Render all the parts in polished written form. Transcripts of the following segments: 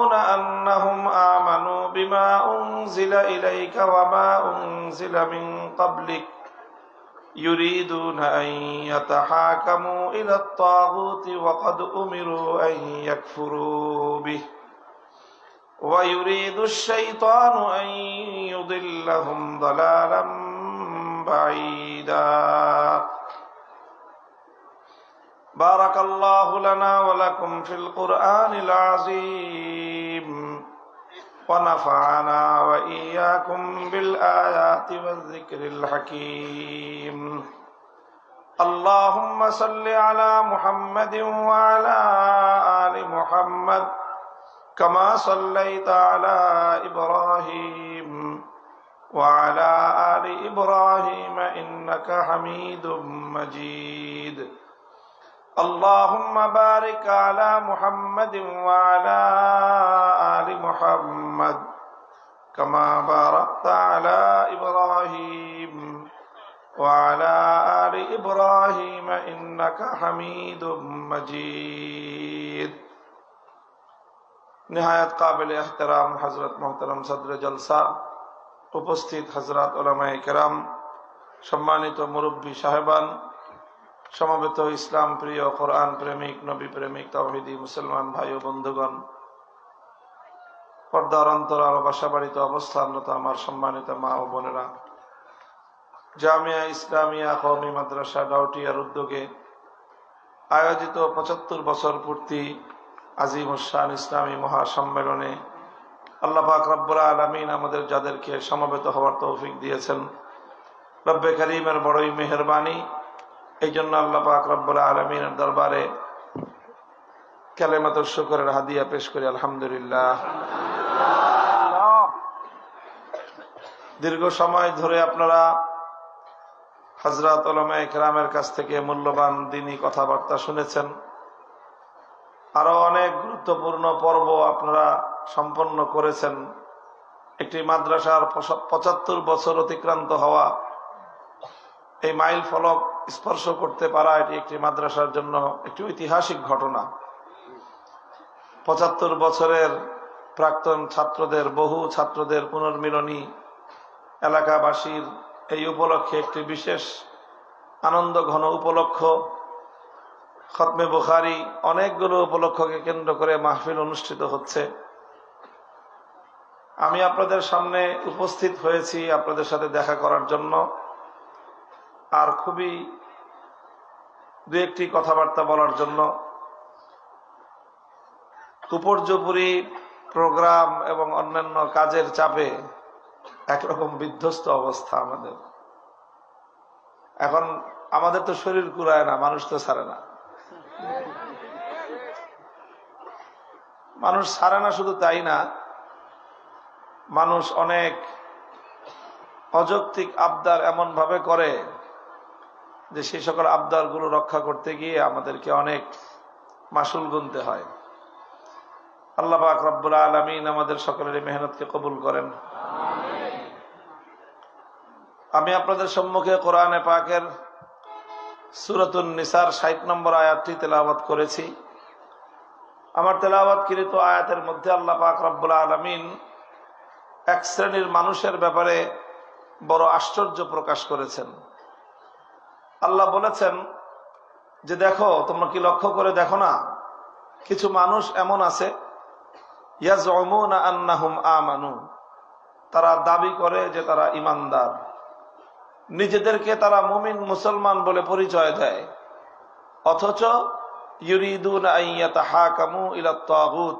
أنهم آمنوا بما أنزل إليك وما أنزل من قبلك يريدون أن يتحاكموا إلى الطاغوت وقد أمروا أن يكفروا به ويريد الشيطان أن يضلهم ضلالا بعيدا بارك الله لنا ولكم في القرآن العظيم ونفعنا وإياكم بالآيات والذكر الحكيم اللهم صل على محمد وعلى آل محمد كما صليت على إبراهيم وعلى آل إبراهيم إنك حميد مجيد اللهم بارك على محمد وعلى آل محمد كما باركت على إبراهيم وعلى آل إبراهيم إنك حميد مجيد निहायत काबिल एहतराम हजरत मोहतरम सदर जलसा उपस्थित हजरत उलमाए केराम सम्मानित मुरब्बी साहेबान समवेत इस्लाम प्रिय कुरआन प्रेमिक नबी प्रेमिक तौहिदी मुसलमान भाई बंधुगण पर्दार अंतराल बासाबाड़ीते अवस्थानरत आमार सम्मानित मा ओ बोनेरा जामिया इस्लामिया कौमी माद्रासा डाउटियार उद्योगे आयोजित 75 बछर पूर्ति আজিম শান ইসলামী মহাসম্মেলনে আল্লাহ পাক রব্বুল আলামিন আমাদের যাদেরকে সমবেত হওয়ার তৌফিক দিয়েছেন রব্বে করিমের বড়ই মেহেরবানি। এই জন্য আল্লাহ পাক রব্বুল আলামিনের দরবারে কালেমাতুশ শুকরের হাদিয়া পেশ করি আলহামদুলিল্লাহ। দীর্ঘ সময় ধরে আপনারা হযরত উলামায়ে কেরামের কাছ থেকে মূল্যবান দ্বীনি কথাবার্তা শুনেছেন। আরো অনেক গুরুত্বপূর্ণ পর্ব আপনারা সম্পন্ন করেছেন। একটি মাদ্রাসার 75 বছর অতিক্রান্ত হওয়া, এই মাইল ফলক স্পর্শ করতে পারা, এটি একটি মাদ্রাসার জন্য একটি ঐতিহাসিক ঘটনা। 75 বছরের প্রাক্তন ছাত্রদের, বহু ছাত্রদের পুনর্মিলনী এলাকাবাসীর এই উপলক্ষে একটি বিশেষ আনন্দ ঘন উপলক্ষ। খতমে বুখারী অনেকগুলো উপলক্ষকে কেন্দ্র করে মাহফিল অনুষ্ঠিত হচ্ছে। আমি আপনাদের সামনে উপস্থিত হয়েছি আপনাদের সাথে দেখা করার জন্য, আর খুবই দু একটি কথাবার্তা বলার জন্য। উপর্যুপরি প্রোগ্রাম এবং অন্যান্য কাজের চাপে একরকম বিধ্বস্ত অবস্থা আমাদের। এখন আমাদের তো শরীর কুলায় না, মানুষ তো ছাড়ে না। মানুষ ছাড়ে না, শুধু তাই না, মানুষ অনেক অযৌক্তিক আবদার এমন ভাবে করে যে সেই সকল আবদার গুলো রক্ষা করতে গিয়ে আমাদেরকে অনেক মাসুল গুনতে হয়। আল্লাহ পাক রব্বুল আলামিন আমাদের সকলের মেহনতকে কবুল করেন। আমি আপনাদের সম্মুখে কোরআনে পাকের সূরাতুন নিসার 60 নম্বর আয়াতটি তেলাওয়াত করেছি। আমার তেলাওয়াতকৃত আয়াতের মধ্যে আল্লাহ পাক রব্বুল আলামিন এক শ্রেণীর মানুষের ব্যাপারে বড় আশ্চর্য প্রকাশ করেছেন। আল্লাহ বলেছেন যে দেখো, তোমরা কি লক্ষ্য করে দেখো না, কিছু মানুষ এমন আছে ইয়াজউমুনা আন্নাহুম আমানু, তারা দাবি করে যে তারা ঈমানদার, নিজেদেরকে তারা মুমিন মুসলমান বলে পরিচয় দেয়, অথচ ইউরিদুনা আন ইয়াতাহাকামু ইলা তাগুত,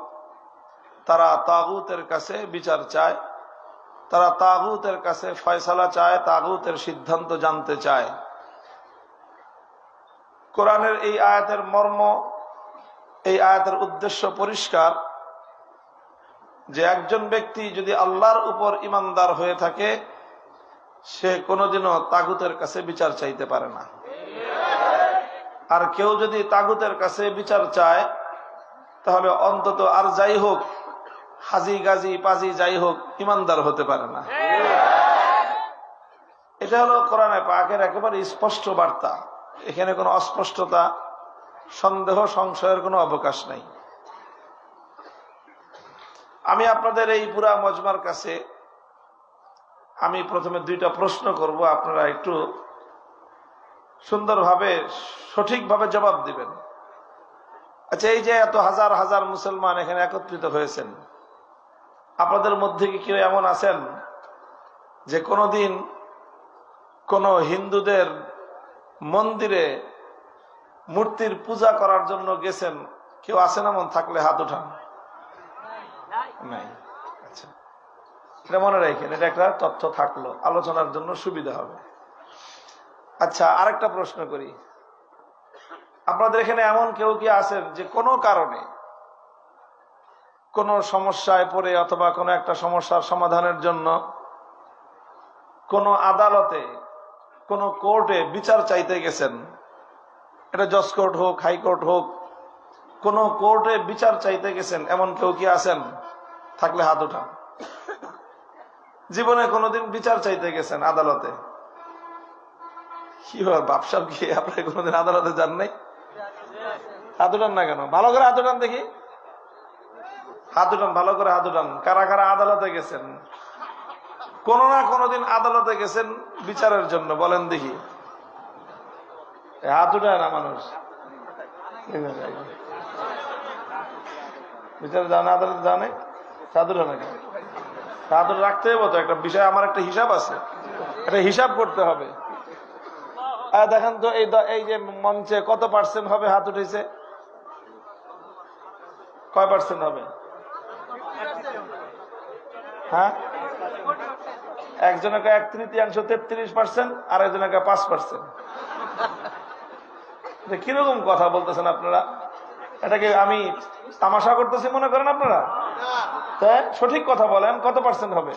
তারা তাগুতের কাছে বিচার চায়, তারা তাগুতের কাছে ফয়সালা চায়, তাগুতের সিদ্ধান্ত জানতে চায়। কোরআনের এই আয়াতের মর্ম, এই আয়াতের উদ্দেশ্য পরিষ্কার যে একজন ব্যক্তি যদি আল্লাহর উপর ঈমানদার হয়ে থাকে, সে কোনোদিনও তাগুতের কাছে বিচার চাইতে পারে না। আর কেউ যদি তাগুতের কাছে বিচার চায়, তাহলে অন্তত আর যাই হোক, হাজি গাজি পাজি যাই হোক, ঈমানদার হতে পারে না। এটা হলো কোরআনে পাকের একেবারে স্পষ্ট বার্তা। এখানে কোনো অস্পষ্টতা, সন্দেহ, সংশয়ের কোনো অবকাশ নাই। আমি আপনাদের এই পুরা মজমার কাছে আমি প্রথমে দুইটা প্রশ্ন করব, আপনারা একটু সুন্দরভাবে সঠিকভাবে জবাব দিবেন। আচ্ছা, এই যে এত হাজার হাজার মুসলমান এখানে একত্রিত হয়েছেন, আপনাদের মধ্যে কি কেউ এমন আছেন যে কোনোদিন কোন হিন্দুদের মন্দিরে মূর্তির পূজা করার জন্য গেছেন? কেউ আছেন এমন? থাকলে হাত উঠান। নাই? আচ্ছা, এটা মনে রাখেন, এটা একটা তথ্য থাকলো, আলোচনার জন্য সুবিধা হবে। আচ্ছা, আরেকটা প্রশ্ন করি, আপনাদের এখানে এমন কেউ কি আছেন যে কোনো কারণে কোনো সমস্যায় পড়ে অথবা কোনো একটা সমস্যার সমাধানের জন্য কোনো আদালতে, কোনো কোর্টে বিচার চাইতে গেছেন? এটা জজ কোর্ট হোক, হাইকোর্ট হোক, কোনো কোর্টে বিচার চাইতে গেছেন, এমন কেউ কি আছেন? থাকলে হাত উঠান। জীবনে কোনোদিন বিচার চাইতে গেছেন আদালতে? কি হয় বাপসাব, কি আপনার কোনোদিন আদালতে যান নাই? হাত উঠান না কেন? ভালো করে হাত উঠান দেখি, হাত উঠান, ভালো করে হাত উঠান। কারা কারা আদালতে গেছেন? কোন না কোনদিন আদালতে গেছেন বিচারের জন্য? বলেন দেখি, হাত উঠায় না মানুষ। বিচারে যান, আদালতে যান, হাত উঠান নাকি? হাত রাখতে হবে তো, একটা বিষয়, আমার একটা হিসাব আছে, একটা হিসাব করতে হবে। দেখেন তো এই যে মঞ্চে কত পার্সেন্ট হবে হাত উঠেছে? কয় পার্সেন্ট হবে? হ্যাঁ, একজনকে 1/3 33%, আর একজনকে 5%। কিরকম কথা বলতেছেন আপনারা? এটাকে আমি তামাশা করতেছি মনে করেন আপনারা? তাই সঠিক কথা বলেন, কত পার্সেন্ট হবে?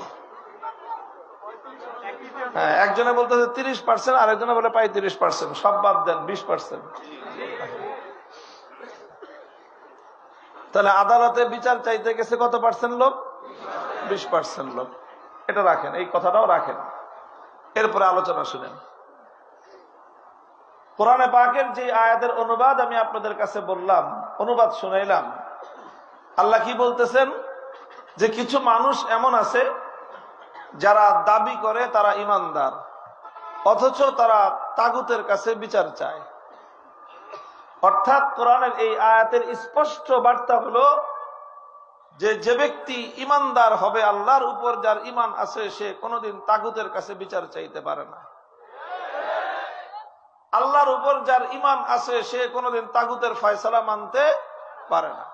হ্যাঁ, একজনে বলতেছে 30%, আর একজনে বলে 35%। সব বাদ দেন, 20%। তাহলে আদালতে বিচার চাইতে গেছে কত পার্সেন্ট লোক? 20% লোক। এটা রাখেন, এই কথাটাও রাখেন। এরপরে আলোচনা শুনেন। কোরআনে পাকের যে আয়াতের অনুবাদ আমি আপনাদের কাছে বললাম, অনুবাদ শুনাইলাম, আল্লাহ কি বলতেছেন? যে কিছু মানুষ এমন আছে যারা দাবি করে তারা ইমানদার, অথচ তারা তাগুতের কাছে বিচার চায়। অর্থাৎ কোরআনের এই আয়াতের স্পষ্ট বার্তা হলো যে ব্যক্তি ইমানদার হবে, আল্লাহর উপর যার ইমান আছে, সে কোনোদিন তাগুতের কাছে বিচার চাইতে পারে না। আল্লাহর উপর যার ইমান আছে, সে কোনোদিন তাগুতের ফয়সালা মানতে পারে না।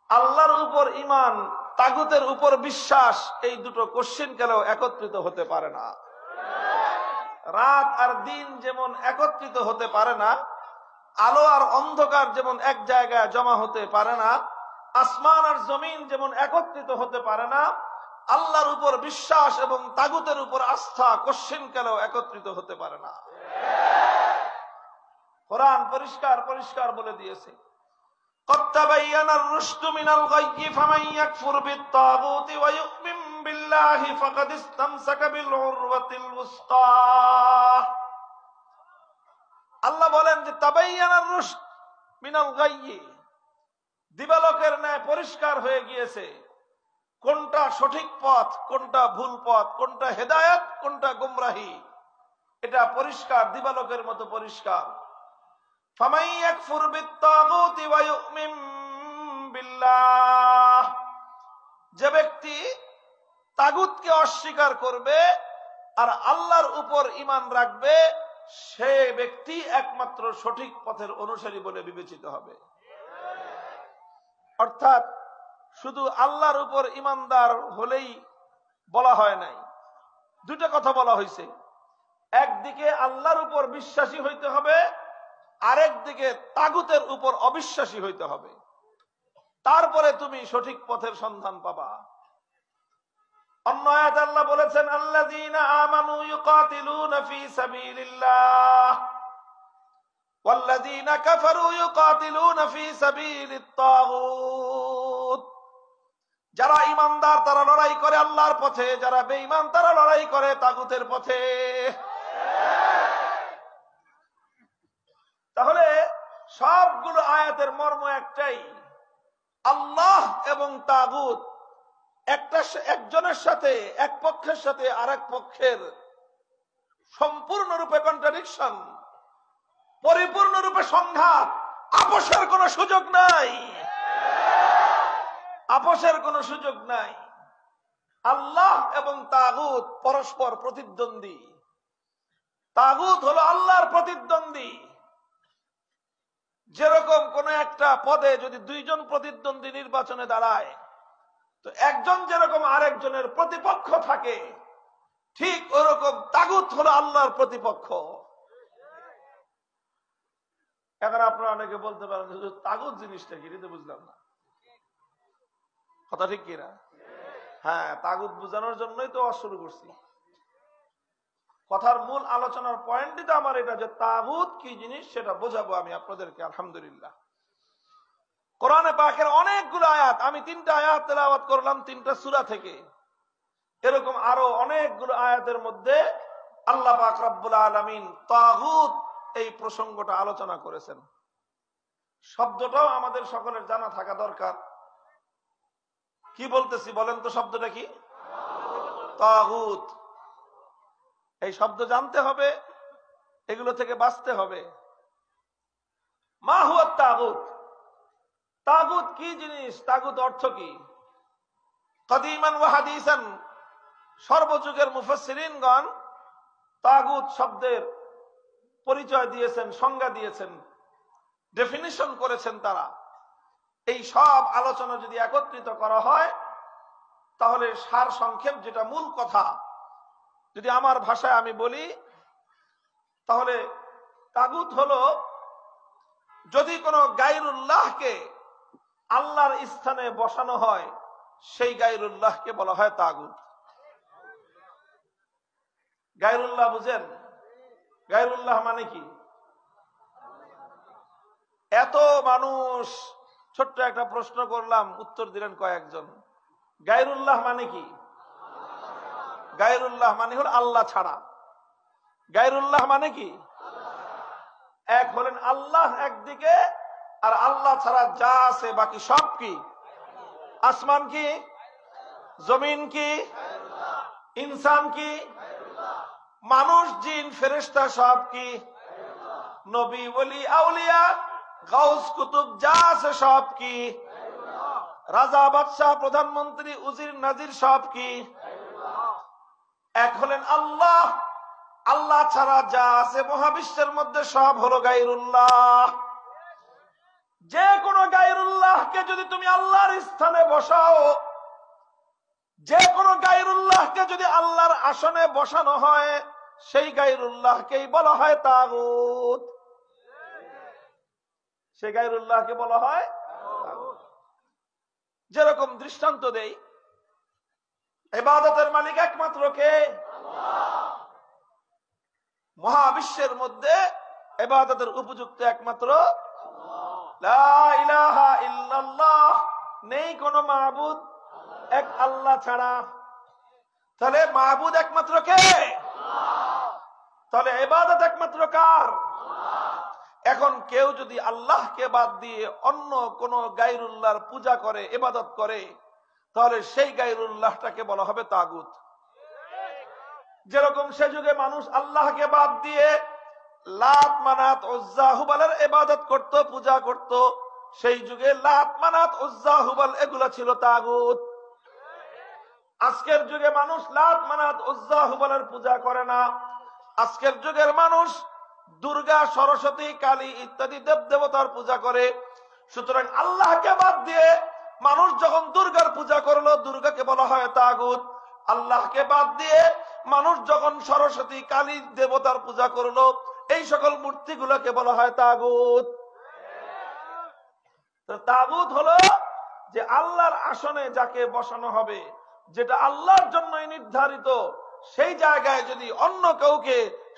আল্লাহর উপর ইমান, তাগুতের উপর বিশ্বাস, এই দুটো কোশ্চিন কালেও একত্রিত হতে পারে না। রাত আর দিন যেমন একত্রিত হতে পারে না, আলো আর অন্ধকার যেমন এক জায়গায় জমা হতে পারে না, আসমান আর জমিন যেমন একত্রিত হতে পারে না, আল্লাহর উপর বিশ্বাস এবং তাগুতের উপর আস্থা কোশ্চিন কালেও একত্রিত হতে পারে না। কোরআন পরিষ্কার পরিষ্কার বলে দিয়েছে, قد تبين الرشد من الغي فمن يكفر بالطاغوت ويؤمن بالله فقد استمسك بالعروة الوثقى। আল্লাহ বলেন যে তাবায়্যানার রুশদ মিনাল গায়্যি, দিবালোকের ন্যায় পরিষ্কার হয়ে গিয়েছে কোনটা সঠিক পথ, কোনটা ভুল পথ, কোনটা হেদায়েত, কোনটা গুমরাহি। এটা পরিষ্কার, দিবালোকের মতো পরিষ্কার। ফামান ইয়াকফুর বিত্তাগুতি ওয়া ইউমিন বিল্লাহ, যে ব্যক্তি তাগুতকে অস্বীকার করবে আর আল্লাহর উপর ঈমান রাখবে, সে ব্যক্তি একমাত্র সঠিক পথের অনুসারী বলে বিবেচিত হবে। অর্থাৎ শুধু আল্লাহর উপর ঈমানদার হলেই বলা হয় নাই, দুটো কথা বলা হয়েছে। একদিকে আল্লাহর উপর বিশ্বাসী হইতে হবে, আরেকদিকে তাগুতের উপর অবিশ্বাসী হইতে হবে, তারপরে তুমি সঠিক পথের সন্ধান পাবা। অন্য আয়াতে আল্লাহ বলেছেন, আল্লাযীনা আমানু ইউকাতিলুনা ফী সাবিলিল্লাহ ওয়াল্লাযীনা কাফারু ইউকাতিলুনা ফী সাবিলিত তাগুত। যারা ঈমানদার তারা লড়াই করে আল্লাহর পথে, যারা বেঈমান তারা লড়াই করে তাগুতের পথে। তাহলে সবগুলো আয়াতের মর্ম একটাই, আল্লাহ এবং তাগুত একজনের সাথে, এক পক্ষের সাথে আরেক পক্ষের সম্পূর্ণরূপে কন্ট্রাডিকশন, পরিপূর্ণরূপে সংঘাত। আপোষের কোনো সুযোগ নাই, আপোষের কোনো সুযোগ নাই। আল্লাহ এবং তাগুত পরস্পর প্রতিদ্বন্দ্বী। তাগুত হলো আল্লাহর প্রতিদ্বন্দ্বী। যেরকম কোন একটা পদে যদি দুইজন প্রতিদ্বন্দ্বী নির্বাচনে দাঁড়ায়, তো একজন যেরকম আরেকজনের প্রতিপক্ষ থাকে, ঠিক ওরকম তাগুত হলো আল্লাহর প্রতিপক্ষ। এখন আপনারা অনেকে বলতে পারেন যে তাগুত জিনিসটা কি, এটা বুঝলাম না, কথা ঠিক কিনা? হ্যাঁ, তাগুত বোঝানোর জন্যই তো শুরু করছি। কথার মূল আলোচনার পয়েন্টই তো আমার এটা, যে তাগুত কি জিনিস সেটা বোঝাবো আমি আপনাদেরকে। আলহামদুলিল্লাহ, কোরআনে পাকের অনেকগুলো আয়াত, আমি 3টা আয়াত তেলাওয়াত করলাম 3টা সূরা থেকে। এরকম আরো অনেকগুলো আয়াতের মধ্যে আল্লাহ পাক রব্বুল আলামিন তাগুত এই প্রসঙ্গটা আলোচনা করেছেন। শব্দটাও আমাদের সকলের জানা থাকা দরকার। কি বলতেছি বলেন তো, শব্দটা কি? তাগুত। এই শব্দ জানতে হবে, এগুলো থেকে বাঁচতে হবে। মা হুয়া তাগুত, তাগুত কি জিনিস, তাগুত অর্থ কি? কদিমান ওয়া হাদিসান, সর্বযুগের মুফাসসিরিনগণ তাগুত শব্দের পরিচয় দিয়েছেন, সংজ্ঞা দিয়েছেন, ডেফিনিশন করেছেন তারা। এই সব আলোচনা যদি একত্রিত করা হয়, তাহলে সার সংক্ষেপ, যেটা মূল কথা, যদি আমার ভাষায় আমি বলি, তাহলে তাগুত হলো যদি কোনো গায়রুল্লাহকে আল্লাহর স্থানে বসানো হয়, সেই গায়রুল্লাহকে বলা হয় তাগুত। গায়রুল্লাহ বুঝেন? গায়রুল্লাহ মানে কি? এত মানুষ, ছোট্ট একটা প্রশ্ন করলাম, উত্তর দিলেন কয়েকজন। গায়রুল্লাহ মানে কি? গায়রুল্লাহ মানে হল আল্লাহ ছাড়া। গায়রুল্লাহ মানে কি? এক হলেন আল্লাহ একদিকে, আর আল্লাহ ছাড়া যা আছে বাকি সব কি? আসমান কি, জমিন কি, ইনসান কি, মানুষ জিন ফেরেশতা সব কি, নবী ওলি আউলিয়া গাউস কুতুব যা আছে সব কি, রাজা বাদশাহ প্রধানমন্ত্রী উজির নাজির সব কি? এক হলেন আল্লাহ। আল্লাহ ছাড়া যা আছে মহাবিশ্বের মধ্যে সব হলো গায়রুল্লাহ। যে কোনো গায়রুল্লাহকে যদি তুমি আল্লাহর স্থানে বসাও, যে কোনো গায়রুল্লাহকে যদি আল্লাহর আসনে বসানো হয়, সেই গায়রুল্লাহকেই বলা হয় তাগুত। সেই গায়রুল্লাহকে বলা হয় তাগুত। যেরকম দৃষ্টান্ত দেই, ইবাদতের মালিক একমাত্র কে? মহাবিশ্বের মধ্যে ইবাদতের উপযুক্ত একমাত্র লা ইলাহা ইল্লাল্লাহ, নেই কোন মাবুদ এক আল্লাহ ছাড়া। তাহলে মাবুদ একমাত্র কে? তাহলে ইবাদত একমাত্র কার? এখন কেউ যদি আল্লাহকে বাদ দিয়ে অন্য কোন গায়রুল্লাহর পূজা করে, ইবাদত করে, তাহলে সেই গায়রুল্লাহটাকে বলা হবে তাগুত। যেরকম সে যুগে মানুষ আল্লাহকে বাদ দিয়ে লাত মানাত উজ্জা হুবালের ইবাদত করত, পূজা করত, সেই যুগে লাত মানাত উজ্জা হুবাল এগুলা ছিল তাগুত। আজকের যুগে মানুষ লাত মানাত উজ্জা হুবালের পূজা করে না। আজকের যুগের মানুষ দুর্গা, সরস্বতী, কালী ইত্যাদি দেব দেবতার পূজা করে। সুতরাং আল্লাহকে বাদ দিয়ে মানুষ যখন দুর্গার পূজা করলো, দুর্গাকে বলা হয় তাগুত। আল্লাহকে বাদ দিয়ে মানুষ যখন সরস্বতী, কালী দেবতার পূজা করলো, এই সকল মূর্তিগুলোকে বলা হয় তাগুত। তাগুত হলো যে আল্লাহর আসনে যাকে বসানো হবে, যেটা আল্লাহর জন্যই নির্ধারিত, সেই জায়গায় যদি অন্য কাউকে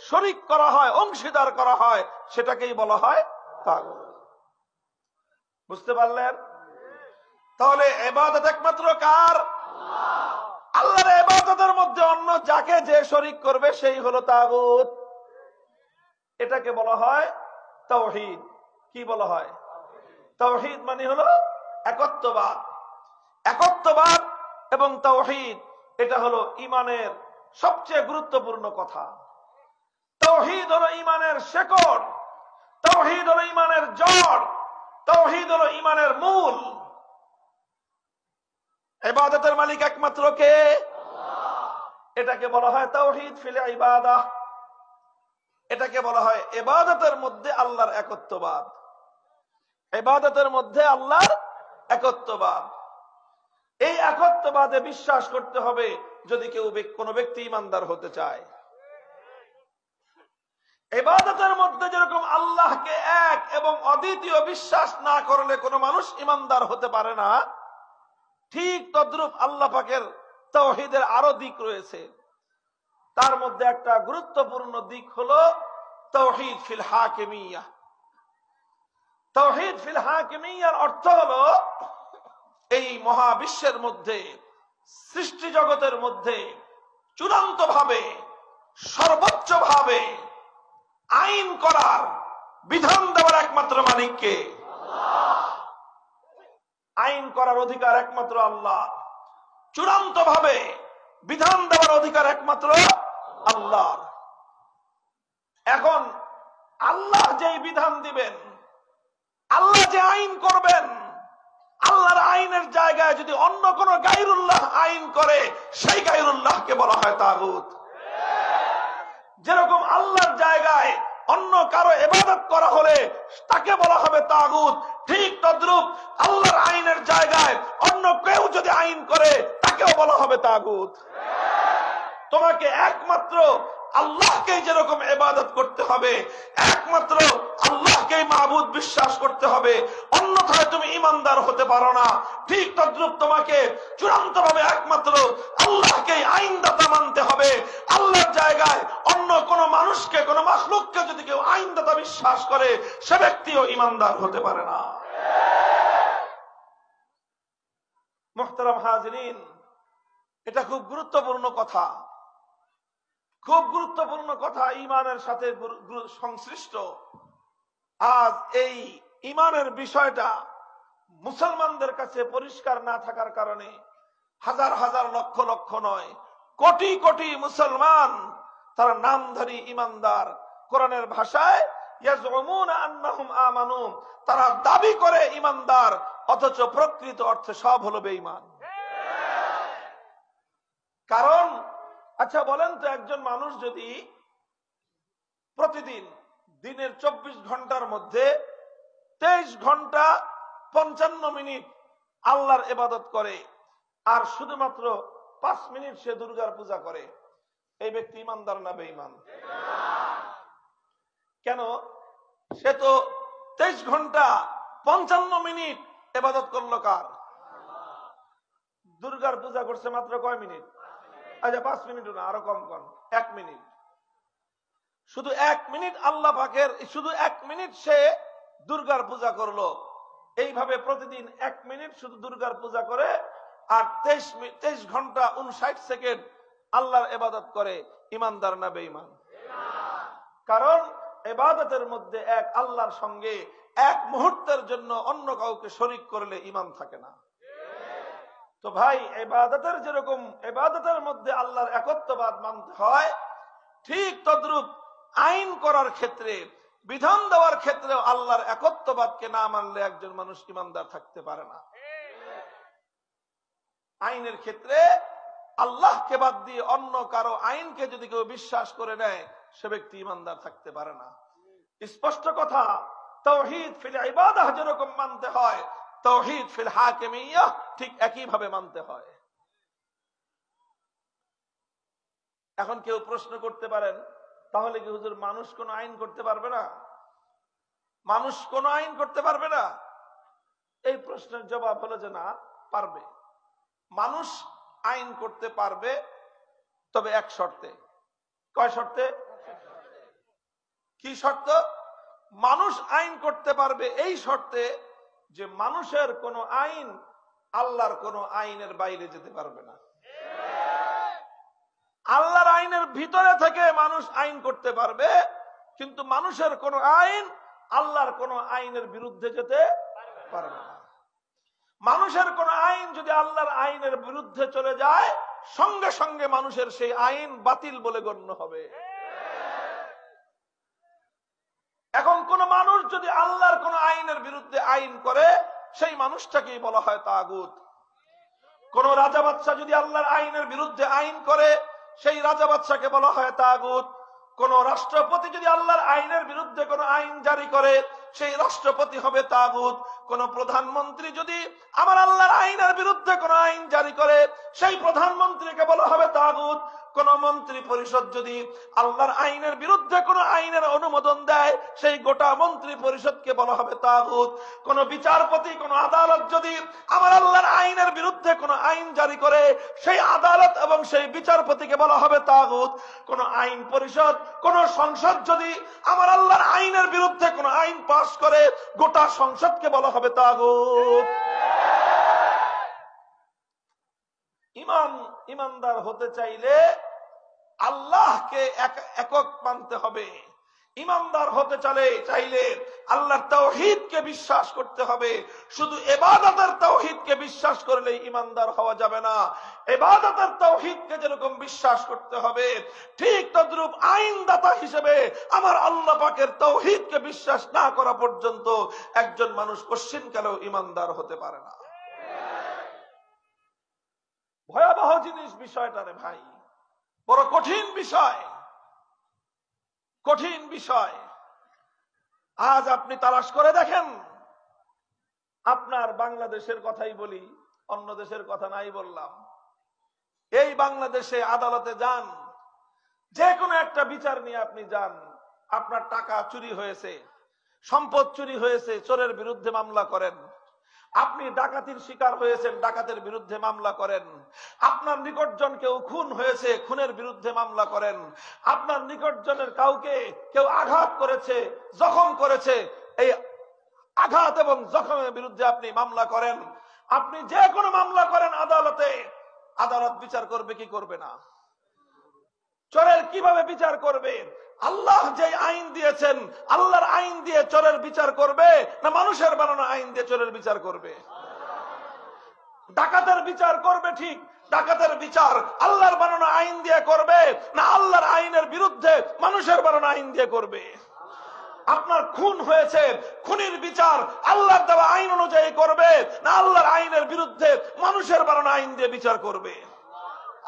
শরীক করা হয়, অংশীদার করা হয়, সেটাকেই বলা হয় তাগুত। বুঝতে পারলেন? তাহলে ইবাদত একমাত্র কার? আল্লাহর ইবাদতের মধ্যে অন্য যাকে যে শরীক করবে সেই হলো তাগুত। এটাকে বলা হয় তাওহীদ। কি বলা হয়? তাওহীদ মানে হলো একত্ববাদ। একত্ববাদ এবং তাওহীদ এটা হলো ঈমানের সবচেয়ে গুরুত্বপূর্ণ কথা। তাওহীদ হলো ঈমানের শেকড়, তাওহীদ হলো ঈমানের জড়, তাওহীদ হলো ঈমানের মূল। ইবাদতের মালিক একমাত্র কে? এটাকে বলা হয় তাওহীদ ফিল ইবাদাহ। এটাকে বলা হয় ইবাদতের মধ্যে আল্লাহর একত্ববাদ, ইবাদতের মধ্যে আল্লাহর একত্ববাদ। এই একত্ববাদে বিশ্বাস করতে হবে যদি কেউ কোনো ব্যক্তি ঈমানদার হতে চায়। ইবাদতের মধ্যে যেরকম আল্লাহকে এক এবং অদ্বিতীয় বিশ্বাস না করলে কোনো মানুষ ঈমানদার হতে পারে না, ঠিক তদ্রূপ আল্লাহ পাকের তাওহীদের আরো দিক রয়েছে। তার মধ্যে একটা গুরুত্বপূর্ণ দিক হলো তাওহীদ ফিল হাকিমিয়াহ। তাওহীদ ফিল হাকিমিয়ার অর্থ হলো এই মহাবিশ্বের মধ্যে, সৃষ্টি জগতের মধ্যে চূড়ান্ত ভাবে, সর্বোচ্চ ভাবে আইন করার, বিধান দেওয়ার একমাত্র মালিককে। আইন করার অধিকার একমাত্র আল্লাহ, চূড়ান্ত ভাবে বিধান দেওয়ার অধিকার একমাত্র আল্লাহ। এখন আল্লাহ যেই বিধান দিবেন, আল্লাহ যে আইন করবেন, আল্লাহর আইনের জায়গায় যদি অন্য কোন গায়রুল্লাহ আইন করে, সেই গায়রুল্লাহকে বলা হয় তাগুত। যেরকম আল্লাহর জায়গায় অন্য কারো ইবাদত করা হলে তাকে বলা হবে তাগুত, ঠিক তদ্রূপ আল্লাহর আইনের জায়গায় অন্য কেউ যদি আইন করে তাকেও বলা হবে তাগুত। তোমাকে একমাত্র আল্লাহকেই যেরকম ইবাদত করতে হবে, একমাত্র আল্লাহকেই মাবুদ বিশ্বাস করতে হবে, অন্যথায় তুমি ঈমানদার হতে পারো না। ঠিক তদ্রূপ তোমাকে চূড়ান্ত ভাবে একমাত্র আল্লাহকেই আইনদাতা মানতে হবে। আল্লাহর জায়গায় অন্য কোন মানুষকে, কোন মাখলুককে যদি কেউ আইনদাতা বিশ্বাস করে, সে ব্যক্তিও ঈমানদার হতে পারে না। মুহতারাম হাজিরিন, এটা খুব গুরুত্বপূর্ণ কথা, খুব গুরুত্বপূর্ণ কথা, ঈমানের সাথে সংশ্লিষ্ট। আজ এই ঈমানের বিষয়টা মুসলমানদের কাছে পরিষ্কার না থাকার কারণে হাজার হাজার, লক্ষ লক্ষ নয়, কোটি কোটি মুসলমান তারা নামধারী ঈমানদার, কোরআনের ভাষায় ইয়াজউমুনা আন্নাহুম আমানু, তারা দাবি করে ঈমানদার, অথচ প্রকৃত অর্থে সব হলো বেঈমান। কারণ আচ্ছা বলেন তো, একজন মানুষ যদি প্রতিদিন দিনের 24 ঘন্টার মধ্যে 23 ঘন্টা 55 মিনিট আল্লাহর ইবাদত করে, আর শুধুমাত্র 5 মিনিট সে দুর্গার পূজা করে, এই ব্যক্তি ঈমানদার না বেঈমান? কেন? সে তো 23 ঘন্টা 55 মিনিট ইবাদত করলো কার? দুর্গার পূজা করছে মাত্র কয় মিনিট? আচ্ছা 5 মিনিট না, আরো কম কম, 1 মিনিট। শুধু 1 মিনিট আল্লাহ পাকের, শুধু 1 মিনিট সে দুর্গার পূজা করলো। এইভাবে প্রতিদিন 1 মিনিট শুধু দুর্গার পূজা করে, আর 23 ঘন্টা 59 সেকেন্ড আল্লাহর ইবাদত করে, ঈমানদার না বেঈমান? কারণ ইবাদতের মধ্যে এক আল্লাহর সঙ্গে এক মুহূর্তের জন্য অন্য কাউকে শরীক করলে ঈমান থাকে না। তো ভাই, ইবাদতের যেরকম ইবাদতের মধ্যে আল্লাহর একত্ববাদ মানতে হয়, ঠিক তদ্রূপ আইন করার ক্ষেত্রে, বিধান দেওয়ার ক্ষেত্রে আল্লাহর একত্ববাদকে না মানলে একজন মানুষ ঈমানদার থাকতে পারে না। আইনের ক্ষেত্রে আল্লাহকে বাদ দিয়ে অন্য কারো আইনকে যদি কেউ বিশ্বাস করে নেয়, সে ব্যক্তি ঈমানদার থাকতে পারে না। স্পষ্ট কথা, তাওহীদ ফিল ইবাদাহ যেরকম মানতে হয়, তাওহীদ ফিল হাকিমিয়াহ ঠিক একই ভাবে মানতে হয়। এখন কেউ প্রশ্ন করতে পারেন, তাহলে কি হুজুর মানুষ কোন আইন করতে পারবে না? মানুষ কোন আইন করতে পারবে না? এই প্রশ্নের জবাব হলো যে না, পারবে। মানুষ আইন করতে পারবে, তবে এক শর্তে। কয় শর্তে? কি শর্ত? মানুষ আইন করতে পারবে এই শর্তে যে মানুষের কোন আইন আল্লাহর কোন আইনের বাইরে যেতে পারবে না। আল্লাহর আইনের ভিতরে থেকে মানুষ আইন করতে পারবে, কিন্তু মানুষের কোন আইন আল্লাহর কোন আইনের বিরুদ্ধে যেতে পারবে না। মানুষের কোন আইন যদি আল্লাহর আইনের বিরুদ্ধে চলে যায়, সঙ্গে সঙ্গে মানুষের সেই আইন বাতিল বলে গণ্য হবে। এখন কোন মানুষ যদি আল্লাহর কোন আইনের বিরুদ্ধে আইন করে, সেই মানুষটাকেই বলা হয় তাগুত। কোন রাজা বাদশা যদি আল্লাহর আইনের বিরুদ্ধে আইন করে, সেই রাজা বাদশাকে বলা হয় তাগুত। কোন রাষ্ট্রপতি যদি আল্লাহর আইনের বিরুদ্ধে কোন আইন জারি করে, সেই রাষ্ট্রপতি হবে তাগুত। কোন প্রধানমন্ত্রী যদি আমার আল্লাহর আইনের বিরুদ্ধে কোন আইন জারি করে, সেই প্রধানমন্ত্রীকে বলা হবে তাগুত। কোন মন্ত্রী পরিষদ যদি আল্লাহর আইনের বিরুদ্ধে কোন আইনের অনুমোদন দেয়, সেই গোটা মন্ত্রী পরিষদকে বলা হবে তাগুত। কোন বিচারপতি, কোন আদালত যদি আমার আল্লাহর আইনের বিরুদ্ধে কোন আইন জারি করে, সেই আদালত এবং সেই বিচারপতিকে বলা হবে তাগুত। কোন আইন পরিষদ, কোন সংসদ যদি আমার আল্লাহর আইনের বিরুদ্ধে কোন আইন পাস করে, গোটা সংসদকে বলা হবে তাগুত। ইমানদার হতে চাইলে আল্লাহকে একক মানতে হবে। ইমানদার হতে চাইলে আল্লাহর তাওহীদকে বিশ্বাস করতে হবে। শুধু ইবাদতের তাওহীদকে বিশ্বাস করলে ইমানদার হওয়া যাবে না। ইবাদতের তাওহীদকে যেরকম বিশ্বাস করতে হবে, ঠিক তদ্রূপ আইনদাতা হিসেবে আমার আল্লাহ পাকের তাওহীদকে বিশ্বাস না করা পর্যন্ত একজন মানুষ কশ্চিনকালেও ইমানদার হতে পারে না। ভয়াবহ জিনিস বিষয়টা রে ভাই, বড় কঠিন বিষয়, কঠিন বিষয়। আজ আপনি তালাশ করে দেখেন, আপনার বাংলাদেশের কথাই বলি, অন্য দেশের কথা নাই বললাম। এই বাংলাদেশে আদালতে যান, যে কোনো একটা বিচার নিয়ে আপনি যান, আপনার টাকা চুরি হয়েছে, সম্পদ চুরি হয়েছে, চোরের বিরুদ্ধে মামলা করেন। আপনি ডাকাতির শিকার হয়েছেন, ডাকাতের বিরুদ্ধে মামলা করেন। আপনার নিকটজন কেউ খুন হয়েছে, খুনের বিরুদ্ধে মামলা করেন। আপনার নিকটজনের কাউকে কেউ আঘাত করেছে, জখম করেছে, এই আঘাত এবং জখমের বিরুদ্ধে আপনি মামলা করেন। আপনি যে কোনো মামলা করেন আদালতে, আদালত বিচার করবে কি করবে না? চোরের কিভাবে বিচার করবে? আল্লাহ যে আইন দিয়েছেন, আল্লাহর আইন দিয়ে চোরের বিচার করবে, না মানুষের বানানো আইন দিয়ে চোরের বিচার করবে? ডাকাতের বিচার করবে, ঠিক, ডাকাতের বিচার আল্লাহর বানানো আইন দিয়ে করবে, না আল্লাহর আইনের বিরুদ্ধে মানুষের বানানো আইন দিয়ে করবে? আপনার খুন হয়েছে, খুনির বিচার আল্লাহর দেওয়া আইন অনুযায়ী করবে, না আল্লাহর আইনের বিরুদ্ধে মানুষের বানানো আইন দিয়ে বিচার করবে?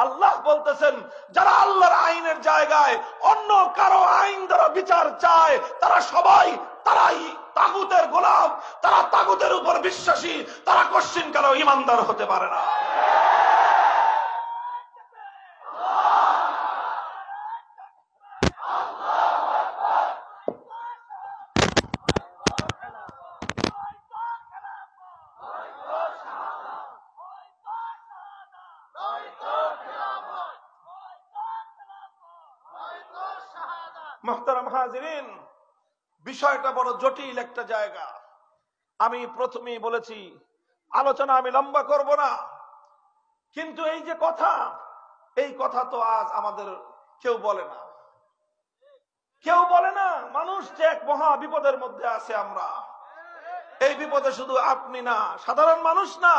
আল্লাহ বলতেছেন, যারা আল্লাহর আইনের জায়গায় অন্য কারো আইন দ্বারা বিচার চায়, তারা সবাই তারাই তাগুতের গোলাম, তারা তাগুতের উপর বিশ্বাসী, তারা কশ্চিনকালেও ইমানদার হতে পারে না। মুহতারাম হাজিরিন, বিষয়টা বড় জটিল একটা জায়গা। আমি প্রথমেই বলেছি, আলোচনা আমি লম্বা করব না, কিন্তু এই যে কথা, এই কথা তো আজ আমাদের কেউ বলে না, কেউ বলে না। মানুষ যে এক মহা বিপদের মধ্যে আছে, আমরা এই বিপদে শুধু আপনি না, সাধারণ মানুষ না,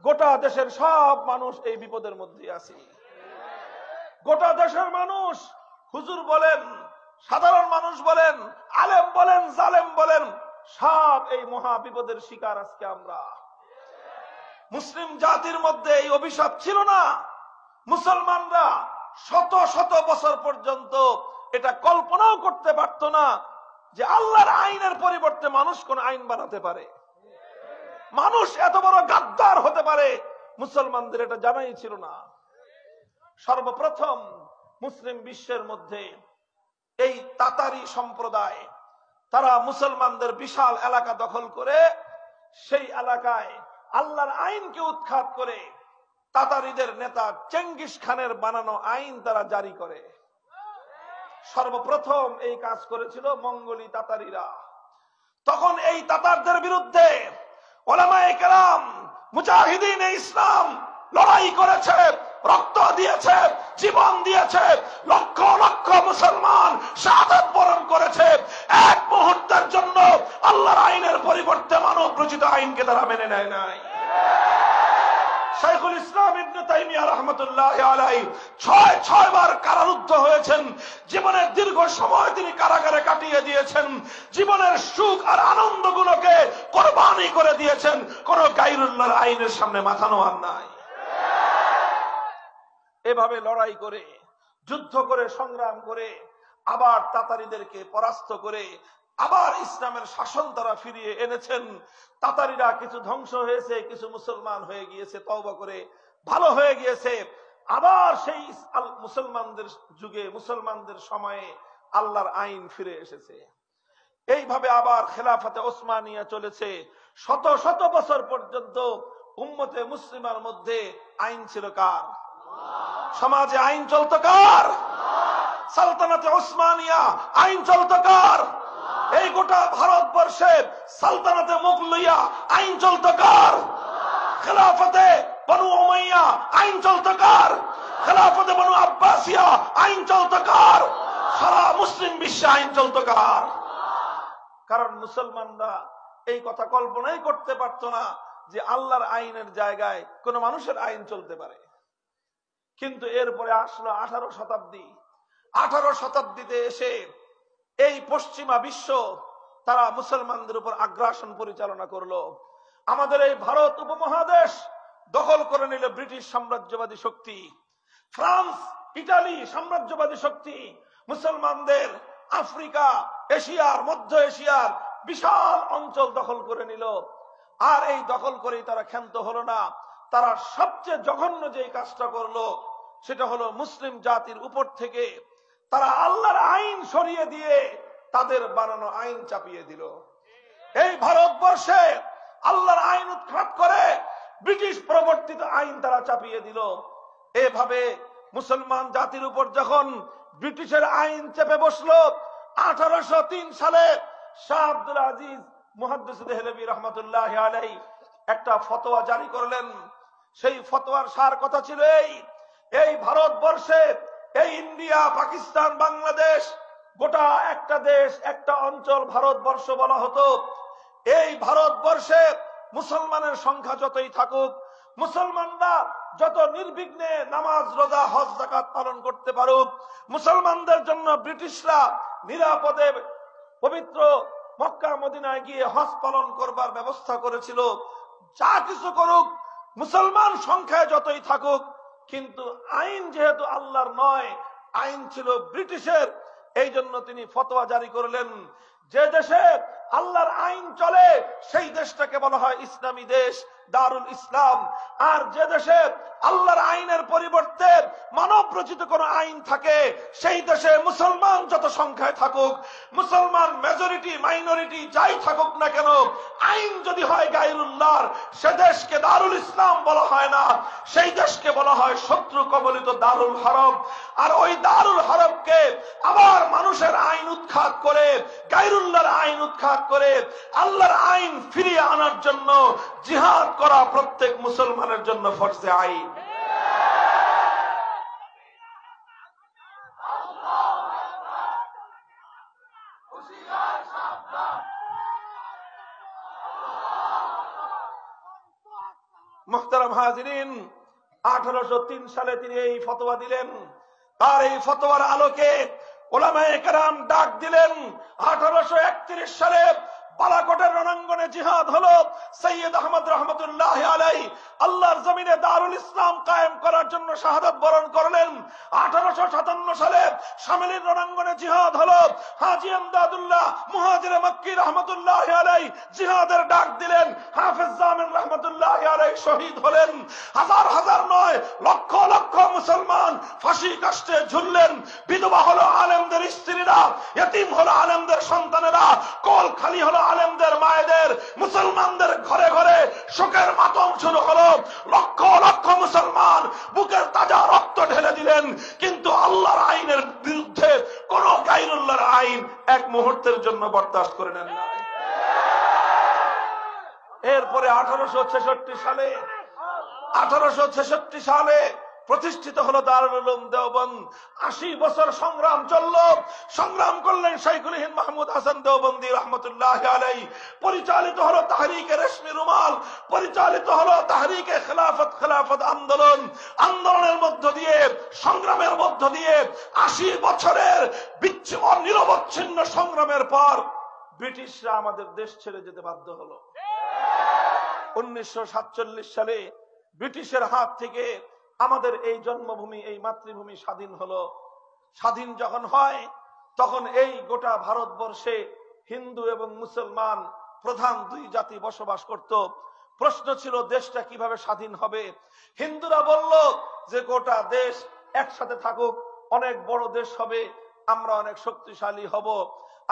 গোটা দেশের সব মানুষ এই বিপদের মধ্যে আছে। গোটা দেশের মানুষ, হুজুর বলেন, সাধারণ মানুষ বলেন, আলেম বলেন, জালেম বলেন, সব এই মহা বিপদের শিকার আজকে আমরা। মুসলিম জাতির মধ্যে এই অভিশাপ ছিল না। মুসলমানরা শত শত বছর পর্যন্ত এটা কল্পনাও করতে পারত না যে আল্লাহর আইনের পরিবর্তে মানুষ কোন আইন বানাতে পারে, মানুষ এত বড় গাদ্দার হতে পারে। মুসলমানদের এটা জানাই ছিল না। সর্বপ্রথম মুসলিম বিশ্বের মধ্যে এই তাতারি সম্প্রদায়, তারা মুসলমানদের বিশাল এলাকা দখল করে সেই এলাকায় আল্লাহর আইনকে উৎখাত করে তাতারিদের নেতা চেঙ্গিস খানের বানানো আইন তারা জারি করে। সর্বপ্রথম এই কাজ করেছিল মঙ্গোলি তাতারিরা। তখন এই তাতারদের বিরুদ্ধে উলামায়ে কেরাম, মুজাহিদিন ইসলাম লড়াই করেছে, রক্ত দিয়েছে, জীবন দিয়েছে। লক্ষ লক্ষ মুসলমান শাহাদাত বরণ করেছে। এক মুহূর্তের জন্য আল্লাহর আইনের পরিবর্তে মানব রচিত আইনকে তারা মেনে নেয় নাই। শাইখুল ইসলাম ইবনে তাইমিয়া রাহমাতুল্লাহি আলাইহি 6 বার কারারুদ্ধ হয়েছেন। জীবনের দীর্ঘ সময় তিনি কারাগারে কাটিয়ে দিয়েছেন। জীবনের সুখ আর আনন্দগুলোকে কোরবানি করে দিয়েছেন। কোন গায়রুল্লাহর আইনের সামনে মাথা নোয়ান নাই। এভাবে লড়াই করে, যুদ্ধ করে, সংগ্রাম করে, আবার তাতারিদেরকে পরাস্ত করে আবার ইসলামের শাসন তারা ফিরিয়ে এনেছেন। তাতারিরা কিছু ধ্বংস হয়েছে, কিছু মুসলমান হয়ে গিয়েছে, তওবা করে ভালো হয়ে গিয়েছে। আবার সেই মুসলমানদের যুগে, মুসলমানদের সময়ে আল্লাহর আইন ফিরে এসেছে। এইভাবে আবার খেলাফতে ওসমানিয়া চলেছে। শত শত বছর পর্যন্ত উম্মতে মুসলিমার মধ্যে আইন ছিল কার? সমাজে আইন চলত কার? সালতানাতে ওসমানিয়া আইন চলত কার? এই গোটা ভারতবর্ষে সালতানাতে মুগলিয়া আইন চলত কার? খেলাফতে বনু উমাইয়া আইন চলত কার? খেলাফতে বনু আব্বাসিয়া আইন চলত কার? সারা মুসলিম বিশ্বে আইন চলত কার? কারণ মুসলমানরা এই কথা কল্পনাই করতে পারত না যে আল্লাহর আইনের জায়গায় কোন মানুষের আইন চলতে পারে। কিন্তু এরপরে আসলো 18 শতাব্দী। 18 শতাব্দীতে এসে এই পশ্চিমা বিশ্ব তারা মুসলমানদের উপর আগ্রাসন পরিচালনা করলো। আমাদের এই ভারত উপমহাদেশ দখল করে নিল ব্রিটিশ সাম্রাজ্যবাদী শক্তি। ফ্রান্স, ইটালি সাম্রাজ্যবাদী শক্তি মুসলমানদের আফ্রিকা, এশিয়ার, মধ্য এশিয়ার বিশাল অঞ্চল দখল করে নিল। আর এই দখল করেই তারা ক্ষান্ত হলো না। তারা সবচেয়ে জঘন্য যে কাজটা করলো সেটা হলো মুসলিম জাতির উপর থেকে তারা আল্লাহর আইন সরিয়ে দিয়ে তাদের বানানো আইন চাপিয়ে দিল। এই ভারতবর্ষে আল্লাহর আইন উৎখাত করে ব্রিটিশ প্রবর্তিত আইন তারা চাপিয়ে দিল। এভাবে মুসলমান জাতির উপর যখন ব্রিটিশের আইন চেপে বসলো, 1803 সালে শাহ আব্দুল আজিজ মুহাদ্দিস দেহলভী রাহমাতুল্লাহি আলাইহি একটা ফতোয়া জারি করলেন। সেই ফতোয়ার সার কথা ছিল এই ভারতবর্ষে, এই ইন্ডিয়া, পাকিস্তান, বাংলাদেশ, গোটা একটা দেশ, একটা অঞ্চল ভারতবর্ষ বলা হতো। এই ভারতবর্ষে মুসলমানের সংখ্যা যতই থাকুক, মুসলমানরা যত নির্বিঘ্নে নামাজ, রোজা, হজ, যাকাত পালন করতে পারুক, মুসলমানদের জন্য ব্রিটিশরা নিরাপদে পবিত্র মক্কা মদিনায় গিয়ে হজ পালন করবার ব্যবস্থা করেছিল। যা কিছু করুক, মুসলমান সংখ্যায় যতই থাকুক, কিন্তু আইন যেহেতু আল্লাহর নয়, আইন ছিল ব্রিটিশের। এই জন্য তিনি ফতোয়া জারি করলেন, যে দেশে আল্লাহর আইন চলে সেই দেশটাকে বলা হয় ইসলামী দেশ, দারুল ইসলাম। আর যে দেশে আল্লাহর আইনের পরিবর্তে মানব রচিত কোন আইন থাকে, সেই দেশে মুসলমান যত সংখ্যায় থাকুক, মুসলমান মেজরিটি, মাইনরিটি যাই থাকুক না কেন, আইন যদি হয় গায়রুল্লাহর, সে দেশকে দারুল ইসলাম বলা হয় না, সেই দেশকে বলা হয় শত্রু কবলিত দারুল হরব। আর ওই দারুল হরবকে আবার মানুষের আইন উৎখাত করে, গায়রুল্লাহর আইন উৎখাত করে আল্লাহর আইন ফিরিয়ে আনার জন্য জিহাদ করা প্রত্যেক মুসলমানের জন্য ফরজে আইন। মুহতারাম হাজিরিন, 1803 সালে তিনি এই ফতোয়া দিলেন। তার এই ফতোয়ার আলোকে উলামায়ে কেরাম ডাক দিলেন। 1831 সালে বালাকোটের রণাঙ্গনে জিহাদ হলো। সৈয়দ আহমদ রহমতুল্লাহি আলাইহি আল্লাহর জমিনে দারুল ইসলাম কায়েম করার জন্য শাহাদাত বরণ করলেন। 1857 সালে শামিলির রণাঙ্গনে জিহাদ হলো। হাজী ইমদাদুল্লাহ মুহাজিরে মক্কি রহমতুল্লাহি আলাইহি জিহাদের ডাক দিলেন। হাফেজ জামিল রহমতুল্লাহি আলাইহি শহীদ হলেন। হাজার হাজার নয়, লক্ষ লক্ষ মুসলমান ফাঁসি কাষ্টে ঝুললেন। বিধবা হলো আলেমদের স্ত্রীরা, ইতিম হলো আলেমদের সন্তানেরা, কোল খালি হলো আলেমদের মায়েদের। মুসলমানদের ঘরে ঘরে শোকের মাতম শুরু হলো। লক্ষ লক্ষ মুসলমান বুকের তাজা রক্ত ঢেলে দিলেন, কিন্তু আল্লাহর আইনের বিরুদ্ধে কোন গায়রুল্লাহর আইন এক মুহূর্তের জন্য বরদাস্ত করে নেন না। এরপরে 1866 সালে প্রতিষ্ঠিত হলো দারুল উলুম দেওবন্দ। 80 বছর সংগ্রাম চলল। সংগ্রাম করলেন শাইখুল হিন্দ মাহমুদ হাসান দেওবন্দি রহমতুল্লাহ আলাইহি। পরিচালিত হলো তাহরিকে রেশমি রুমাল, পরিচালিত হলো তাহরিকে খেলাফত আন্দোলন। আন্দোলনের মধ্য দিয়ে, সংগ্রামের মধ্য দিয়ে 80 বছরের নিরবচ্ছিন্ন সংগ্রামের পর ব্রিটিশরা আমাদের দেশ ছেড়ে যেতে বাধ্য হলো। 1947 সালে ব্রিটিশের হাত থেকে আমাদের এই জন্মভূমি, এই মাতৃভূমি স্বাধীন হলো। স্বাধীন যখন হয় তখন এই গোটা ভারতবর্ষে হিন্দু এবং মুসলমান প্রধান দুই জাতি বসবাস করত। প্রশ্ন ছিল দেশটা কিভাবে স্বাধীন হবে। হিন্দুরা বলল যে গোটা দেশ একসাথে থাকুক, অনেক বড় দেশ হবে, আমরা অনেক শক্তিশালী হব।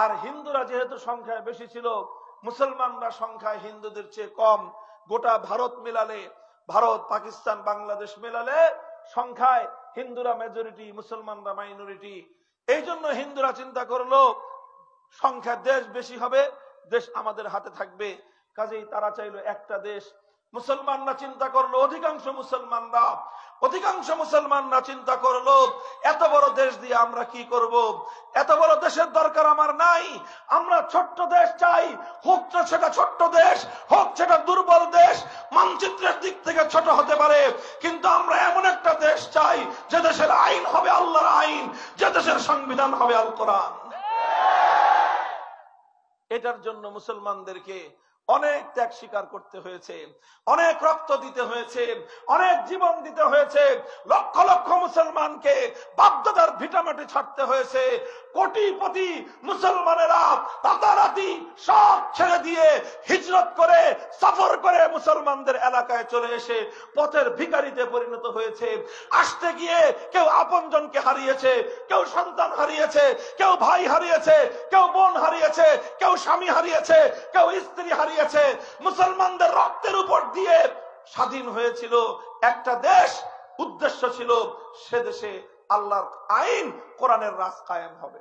আর হিন্দুরা যেহেতু সংখ্যায় বেশি ছিল, মুসলমানরা সংখ্যায় হিন্দুদের চেয়ে কম। গোটা ভারত মিলালে, ভারত পাকিস্তান বাংলাদেশ মিলালে সংখ্যায় হিন্দুরা মেজরিটি, মুসলমানরা মাইনরিটি। এই জন্য হিন্দুরা চিন্তা করলো সংখ্যা দেশ বেশি হবে, দেশ আমাদের হাতে থাকবে, কাজেই তারা চাইলো একটা দেশ। মুসলমানরা চিন্তা করলো, অধিকাংশ মুসলমানরা চিন্তা করলো এত বড় দেশ দিয়ে আমরা কি করব, এত বড় দেশের দরকার আমার নাই, আমরা ছোট্ট দেশ চাই। হোক সেটা ছোট্ট দেশ, হোক সেটা দুর্বল দেশ, মানচিত্রের দিক থেকে ছোট হতে পারে, কিন্তু আমরা এমন একটা দেশ চাই যে দেশের আইন হবে আল্লাহর আইন, যে দেশের সংবিধান হবে আল কোরআন। এটার জন্য মুসলমানদেরকে অনেক ত্যাগ স্বীকার করতে হয়েছে, অনেক রক্ত দিতে হয়েছে, অনেক জীবন দিতে হয়েছে। লক্ষ লক্ষ মুসলমানকে বাপদাদার ভিটামাটি ছাড়তে হয়েছে। কোটিপতি মুসলমানেরা রাতারাতি সব ছেড়ে দিয়ে হিজরত করে, সফর করে মুসলমানদের এলাকায় চলে এসে পথের ভিখারিতে পরিণত হয়েছে। আসতে গিয়ে কেউ আপনজনকে হারিয়েছে, কেউ সন্তান হারিয়েছে, কেউ ভাই হারিয়েছে, কেউ বোন হারিয়েছে, কেউ স্বামী হারিয়েছে, কেউ স্ত্রী হারিয়েছে। মুসলমানদের রক্তের উপর দিয়ে স্বাধীন হয়েছিল একটা দেশ। উদ্দেশ্য ছিল সে দেশে আল্লাহর আইন, কোরআনের রাজ কায়েম হবে।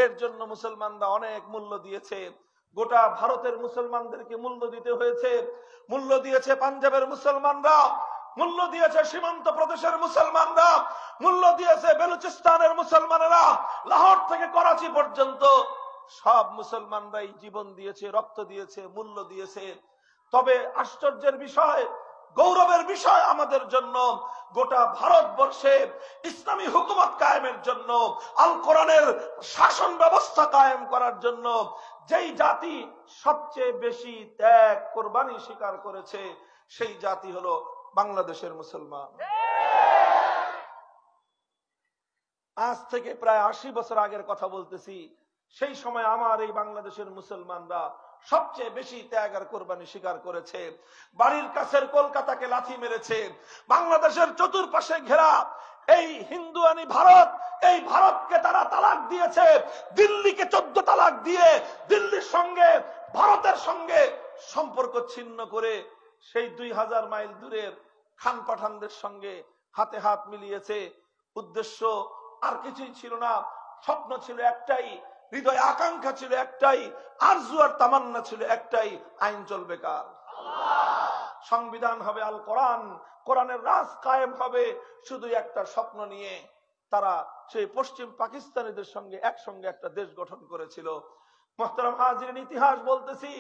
এর জন্য মুসলমানরা অনেক মূল্য দিয়েছে। গোটা ভারতের মুসলমানদেরকে মূল্য দিতে হয়েছে। মূল্য দিয়েছে পাঞ্জাবের মুসলমানরা, মূল্য দিয়েছে সীমান্ত প্রদেশের মুসলমানরা, মূল্য দিয়েছে বেলুচিস্তানের মুসলমানেরা, লাহোর থেকে করাচি পর্যন্ত সব মুসলমানরাই জীবন দিয়েছে, রক্ত দিয়েছে, মূল্য দিয়েছে। তবে আশ্চর্যের বিষয়, গৌরবের বিষয় আমাদের জন্য, গোটা ভারতবর্ষে ইসলামী হুকুমত কায়েমের জন্য, আল কোরআনের শাসন ব্যবস্থা কায়েম করার জন্য যেই জাতি সবচেয়ে বেশি ত্যাগ কোরবানি স্বীকার করেছে, সেই জাতি হলো বাংলাদেশের মুসলমান। আজ থেকে প্রায় 80 বছর আগের কথা বলতেছি। সেই সময় আমার এই বাংলাদেশের মুসলমানরা সবচেয়ে বেশি ত্যাগ আর কোরবানি স্বীকার করেছে। বাড়ির কাছের কলকাতাকে লাথি মেরেছে, বাংলাদেশের চতুর্পাশে ঘেরা এই হিন্দুয়ানি ভারত, এই ভারতকে তারা তালাক দিয়েছে। দিল্লিকে 14 তালাক দিয়ে দিল্লির সঙ্গে, ভারতের সঙ্গে সম্পর্ক ছিন্ন করে সেই 2000 মাইল দূরের খান পাঠানদের সঙ্গে হাতে হাত মিলিয়েছে। উদ্দেশ্য আর কিছুই ছিল না, স্বপ্ন ছিল একটাই, হৃদয় আকাঙ্ক্ষা ছিল একটাই, আরজু আর তামান্না ছিল একটাই, আইন চলবে কার? সংবিধান হবে আল কোরআন, কোরআনের রাজ কায়েম হবে। শুধু একটা স্বপ্ন নিয়ে তারা সেই পশ্চিম পাকিস্তানিদের সঙ্গে একসঙ্গে একটা দেশ গঠন করেছিল। মুহতারাম হাজিরিন, ইতিহাস বলতেছি,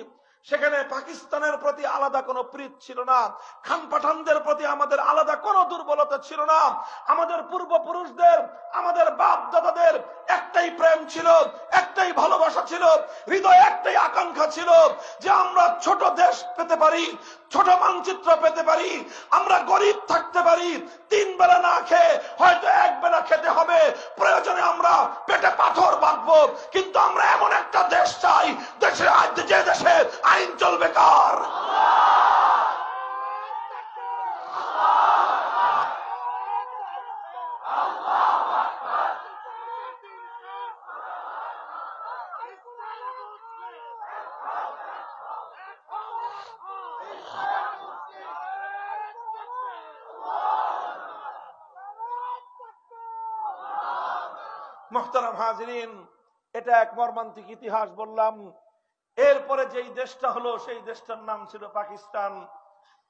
সেখানে পাকিস্তানের প্রতি আলাদা কোনো প্রীত ছিল না, খান পাঠানদের প্রতি আমাদের আলাদা কোনো দুর্বলতা ছিল না। আমাদের পূর্বপুরুষদের, আমাদের বাপ দাদাদের একটাই প্রেম ছিল, একটাই ভালোবাসা ছিল, হৃদয়ে একটাই আকাঙ্ক্ষা ছিল যে আমরা ছোট দেশ পেতে পারি, ছোট মানচিত্র পেতে পারি, আমরা গরিব থাকতে পারি, 3 বেলা না খেয়ে হয়তো 1 বেলা খেতে হবে, প্রয়োজনে আমরা পেটে পাথর বাঁধবো, কিন্তু আমরা এমন একটা দেশ চাই যে দেশে আইন চলবে কার? মুহতারাম হাজিরিন, এটা এক মর্মান্তিক ইতিহাস বললাম। এরপরে যেই দেশটা হলো সেই দেশটার নাম ছিল পাকিস্তান।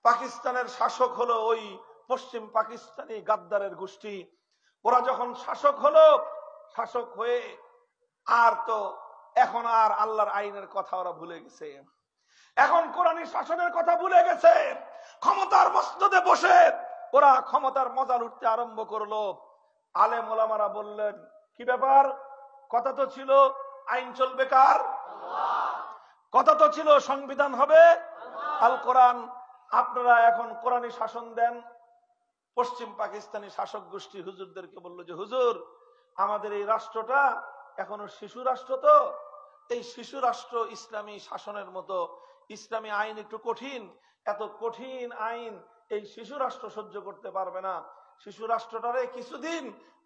পাকিস্তানের শাসক হলো ওই পশ্চিম পাকিস্তানি গাদ্দারের গোষ্ঠী, ওরা যখন শাসক হলো, শাসক হয়ে আর তো এখন আর আল্লাহর আইনের কথা ওরা ভুলে গেছে, এখন কোরআনী শাসনের কথা ভুলে গেছে। ক্ষমতার মসনদে বসে ওরা ক্ষমতার মজা লুটতে আরম্ভ করলো। আলেম ওলামারা বললেন, কি ব্যাপার? কথা তো ছিল আইন চলবে কার? কথা তো ছিল সংবিধান হবে আল কোরআন। আপনারা এখন কোরআনী শাসন দেন। পশ্চিম পাকিস্তানি শাসক গোষ্ঠী হুজুরদেরকে বললো যে, হুজুর, আমাদের এই রাষ্ট্রটা এখনো শিশু রাষ্ট্র, তো এই শিশু রাষ্ট্র ইসলামী শাসনের মতো ইসলামী আইন একটু কঠিন, এত কঠিন আইন এই শিশু রাষ্ট্র সহ্য করতে পারবে না। শিশু রাষ্ট্রটারে কিছুদিন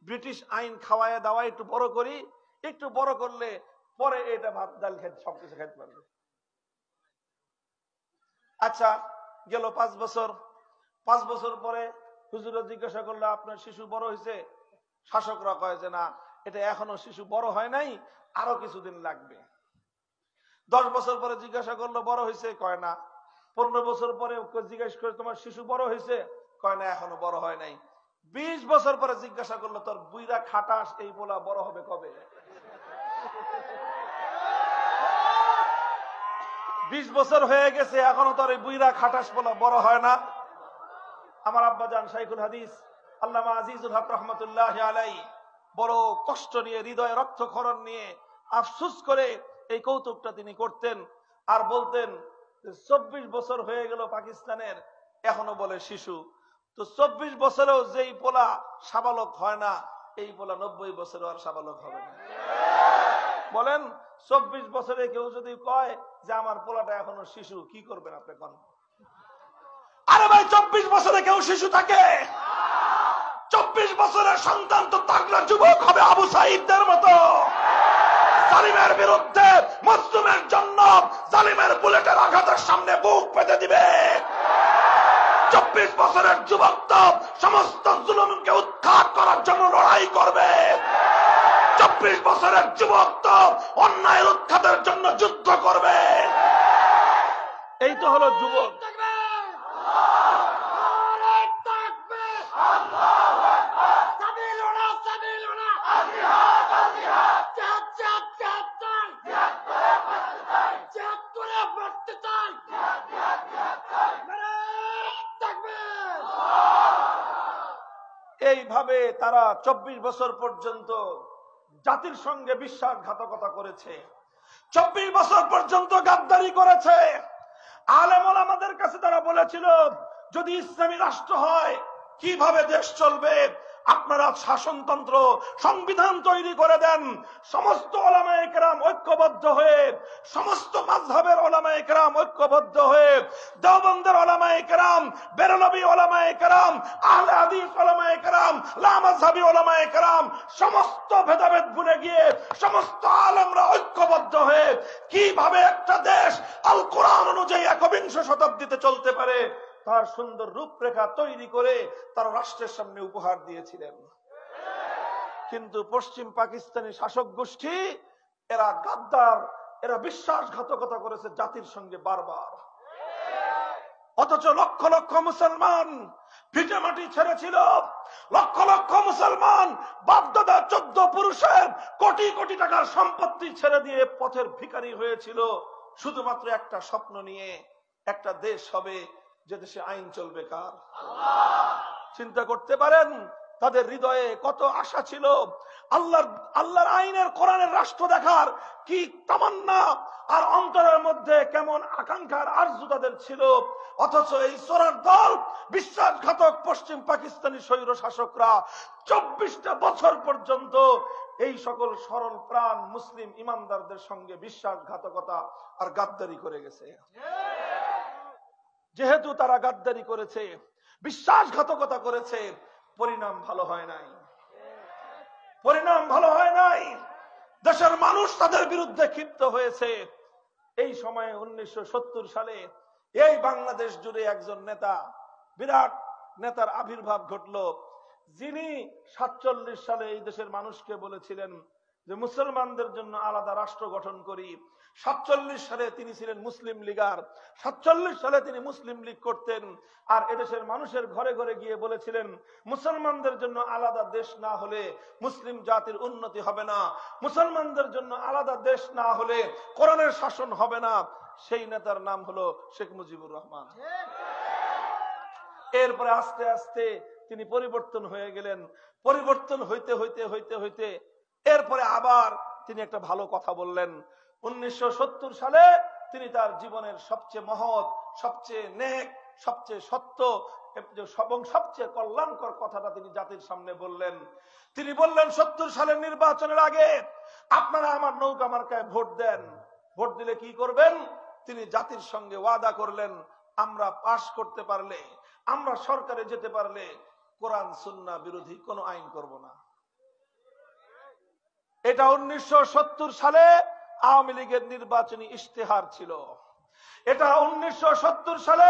ব্রিটিশ আইন খাওয়ায় দাওয়া একটু বড় করি, একটু বড় করলে পরে এটা ভাত ডাল খেতে সবকিছু খেতে পারবে। আচ্ছা, গেল 5 বছর। 5 বছর পরে হুজুর জিজ্ঞাসা করলো, আপনার শিশু বড় হয়েছে? শাসকরা কয় যে না, এটা এখনো শিশু বড় হয় নাই, আরো কিছুদিন লাগবে। 10 বছর পরে জিজ্ঞাসা করলো, বড় হয়েছে? কয় না। 15 বছর পরে জিজ্ঞাসা করে, তোমার শিশু বড় হয়েছে? কয় না, এখনো বড় হয় নাই। 20 বছর পরে জিজ্ঞাসা করলো, তোর বুইরা খাটাস এই বলা বড় হবে কবে? 20 বছর হয়ে গেছে, এখনো তোর এই বুইরা খাটাস বলা বড় হয় না। আমার আব্বাজান শাইখুল হাদিস আল্লামা আজিজুল হক রহমতুল্লাহ আলাই বড় কষ্ট নিয়ে, হৃদয়ে রক্তক্ষরণ নিয়ে, আফসোস করে এই কৌতুকটা তিনি করতেন আর বলতেন, 24 বছর হয়ে গেল পাকিস্তানের, এখনো বলে শিশু। তো 24 বছরেও যেই পোলা সাবালক হয় না, এই পোলা 90 বছরেও আর সাবালক হবে না। বলেন, 24 বছরে কেউ যদি কয় যে আমার পোলাটা এখনো শিশু, কি করবেন আপনি? কোন আরে ভাই, 24 বছরে কেউ শিশু থাকে? 24 বছরের সন্তান তো তাগড়া যুবক হবে, আবু সাঈদদের মতো। জালিমের বিরুদ্ধে, মজলুমের জন্য জালিমের বুলেটের আঘাতের সামনে বুক পেতে দিবে। 24 বছরের যুবক তো সমস্ত জুলুমকে উৎখাত করার জন্য লড়াই করবে। 24 বছরের যুবক তো অন্যায়ের উৎখাতের জন্য যুদ্ধ করবে। এই তো হলো যুবক। এইভাবে তারা 24 বছর পর্যন্ত জাতির সঙ্গে বিশ্বাসঘাতকতা করেছে, 24 বছর পর্যন্ত গাদ্দারি করেছে। আলেম ওলামাদের কাছে তারা বলেছিল, যদি ইসলামী রাষ্ট্র হয় কিভাবে দেশ চলবে? আপনারা শাসনতন্ত্র, সংবিধান তৈরি করে দেন। সমস্ত ওলামায়ে কেরাম ঐক্যবদ্ধ হয়ে, সমস্ত মাযহাবের ওলামায়ে কেরাম ঐক্যবদ্ধ হয়ে, দেওবন্দের ওলামায়ে কেরাম, বেরলভী ওলামায়ে কেরাম, আহলে হাদিস ওলামায়ে কেরাম, লামাযহাবী ওলামায়ে কেরাম, সমস্ত ভেদাভেদ ভুলে গিয়ে সমস্ত আলেমরা ঐক্যবদ্ধ হয়ে কিভাবে একটা দেশ আল কোরআন অনুযায়ী 21শ শতাব্দীতে চলতে পারে তার সুন্দর রূপরেখা তৈরি করে তারা রাষ্ট্রের সামনে উপহার দিয়েছিলেন। কিন্তু পশ্চিম পাকিস্তানি শাসক গোষ্ঠী, এরা গাদ্দার, এরা বিশ্বাসঘাতকতা করেছে জাতির সঙ্গে বারবার। অথচ লক্ষ লক্ষ মুসলমান ভিটে মাটি ছেড়েছিল, লক্ষ লক্ষ মুসলমান বাপদাদা 14 পুরুষের কোটি কোটি টাকার সম্পত্তি ছেড়ে দিয়ে পথের ভিখারি হয়েছিল, শুধুমাত্র একটা স্বপ্ন নিয়ে, একটা দেশ হবে যে দেশে আইন চলবে কার? চিন্তা করতে পারেন তাদের হৃদয়ে কত আশা ছিল, আল্লাহর আইনের কোরআনের রাষ্ট্র দেখার কি তামান্না, আর অন্তরের মধ্যে কেমন আকাঙ্ক্ষার আরজু তাদের ছিল। অথচ এই চোরের দল, বিশ্বাসঘাতক পশ্চিম পাকিস্তানি স্বৈর শাসকরা 24টা বছর পর্যন্ত এই সকল সরল প্রাণ মুসলিম ইমানদারদের সঙ্গে বিশ্বাসঘাতকতা আর গাদ্দারি করে গেছে। যেহেতু তারা গাদ্দারি করেছে, বিশ্বাসঘাতকতা করেছে, পরিণাম ভালো হয় নাই, পরিণাম ভালো হয় নাই। দেশের মানুষ তাদের বিরুদ্ধে ক্ষিপ্ত হয়েছে। এই সময়ে 1970 সালে এই বাংলাদেশ জুড়ে একজন নেতা, বিরাট নেতার আবির্ভাব ঘটল, যিনি 47 সালে এই দেশের মানুষকে বলেছিলেন, যে মুসলমানদের জন্য আলাদা রাষ্ট্র গঠন করি। 47 সালে তিনি ছিলেন মুসলিম লীগার, 47 সালে তিনি মুসলিম লীগ করতেন। আর এদেশের মানুষের ঘরে ঘরে গিয়ে বলেছিলেন, মুসলমানদের জন্য আলাদা দেশ না হলে মুসলিম জাতির উন্নতি হবে না, মুসলমানদের জন্য আলাদা দেশ না হলে কোরআনের শাসন হবে না। সেই নেতার নাম হলো শেখ মুজিবুর রহমান। এরপরে আস্তে আস্তে তিনি পরিবর্তন হয়ে গেলেন। পরিবর্তন হইতে হইতে হইতে হইতে এরপরে আবার তিনি একটা ভালো কথা বললেন। 1970 সালে তিনি তার জীবনের সবচেয়ে মহৎ, সবচেয়ে নেক, সবচেয়ে সত্য এবং সবচেয়ে কল্যাণকর কথাটা তিনি জাতির সামনে বললেন। তিনি বললেন, 70 সালের নির্বাচনের আগে আপনারা আমার নৌকা মার্কায় ভোট দেন। ভোট দিলে কি করবেন? তিনি জাতির সঙ্গে ওয়াদা করলেন, আমরা পাশ করতে পারলে, আমরা সরকারে যেতে পারলে কোরআন সুন্নাহ বিরোধী কোনো আইন করব না। এটা 1970 সালে আওয়ামী লীগের নির্বাচনী ইশতেহার ছিল। এটা 1970 সালে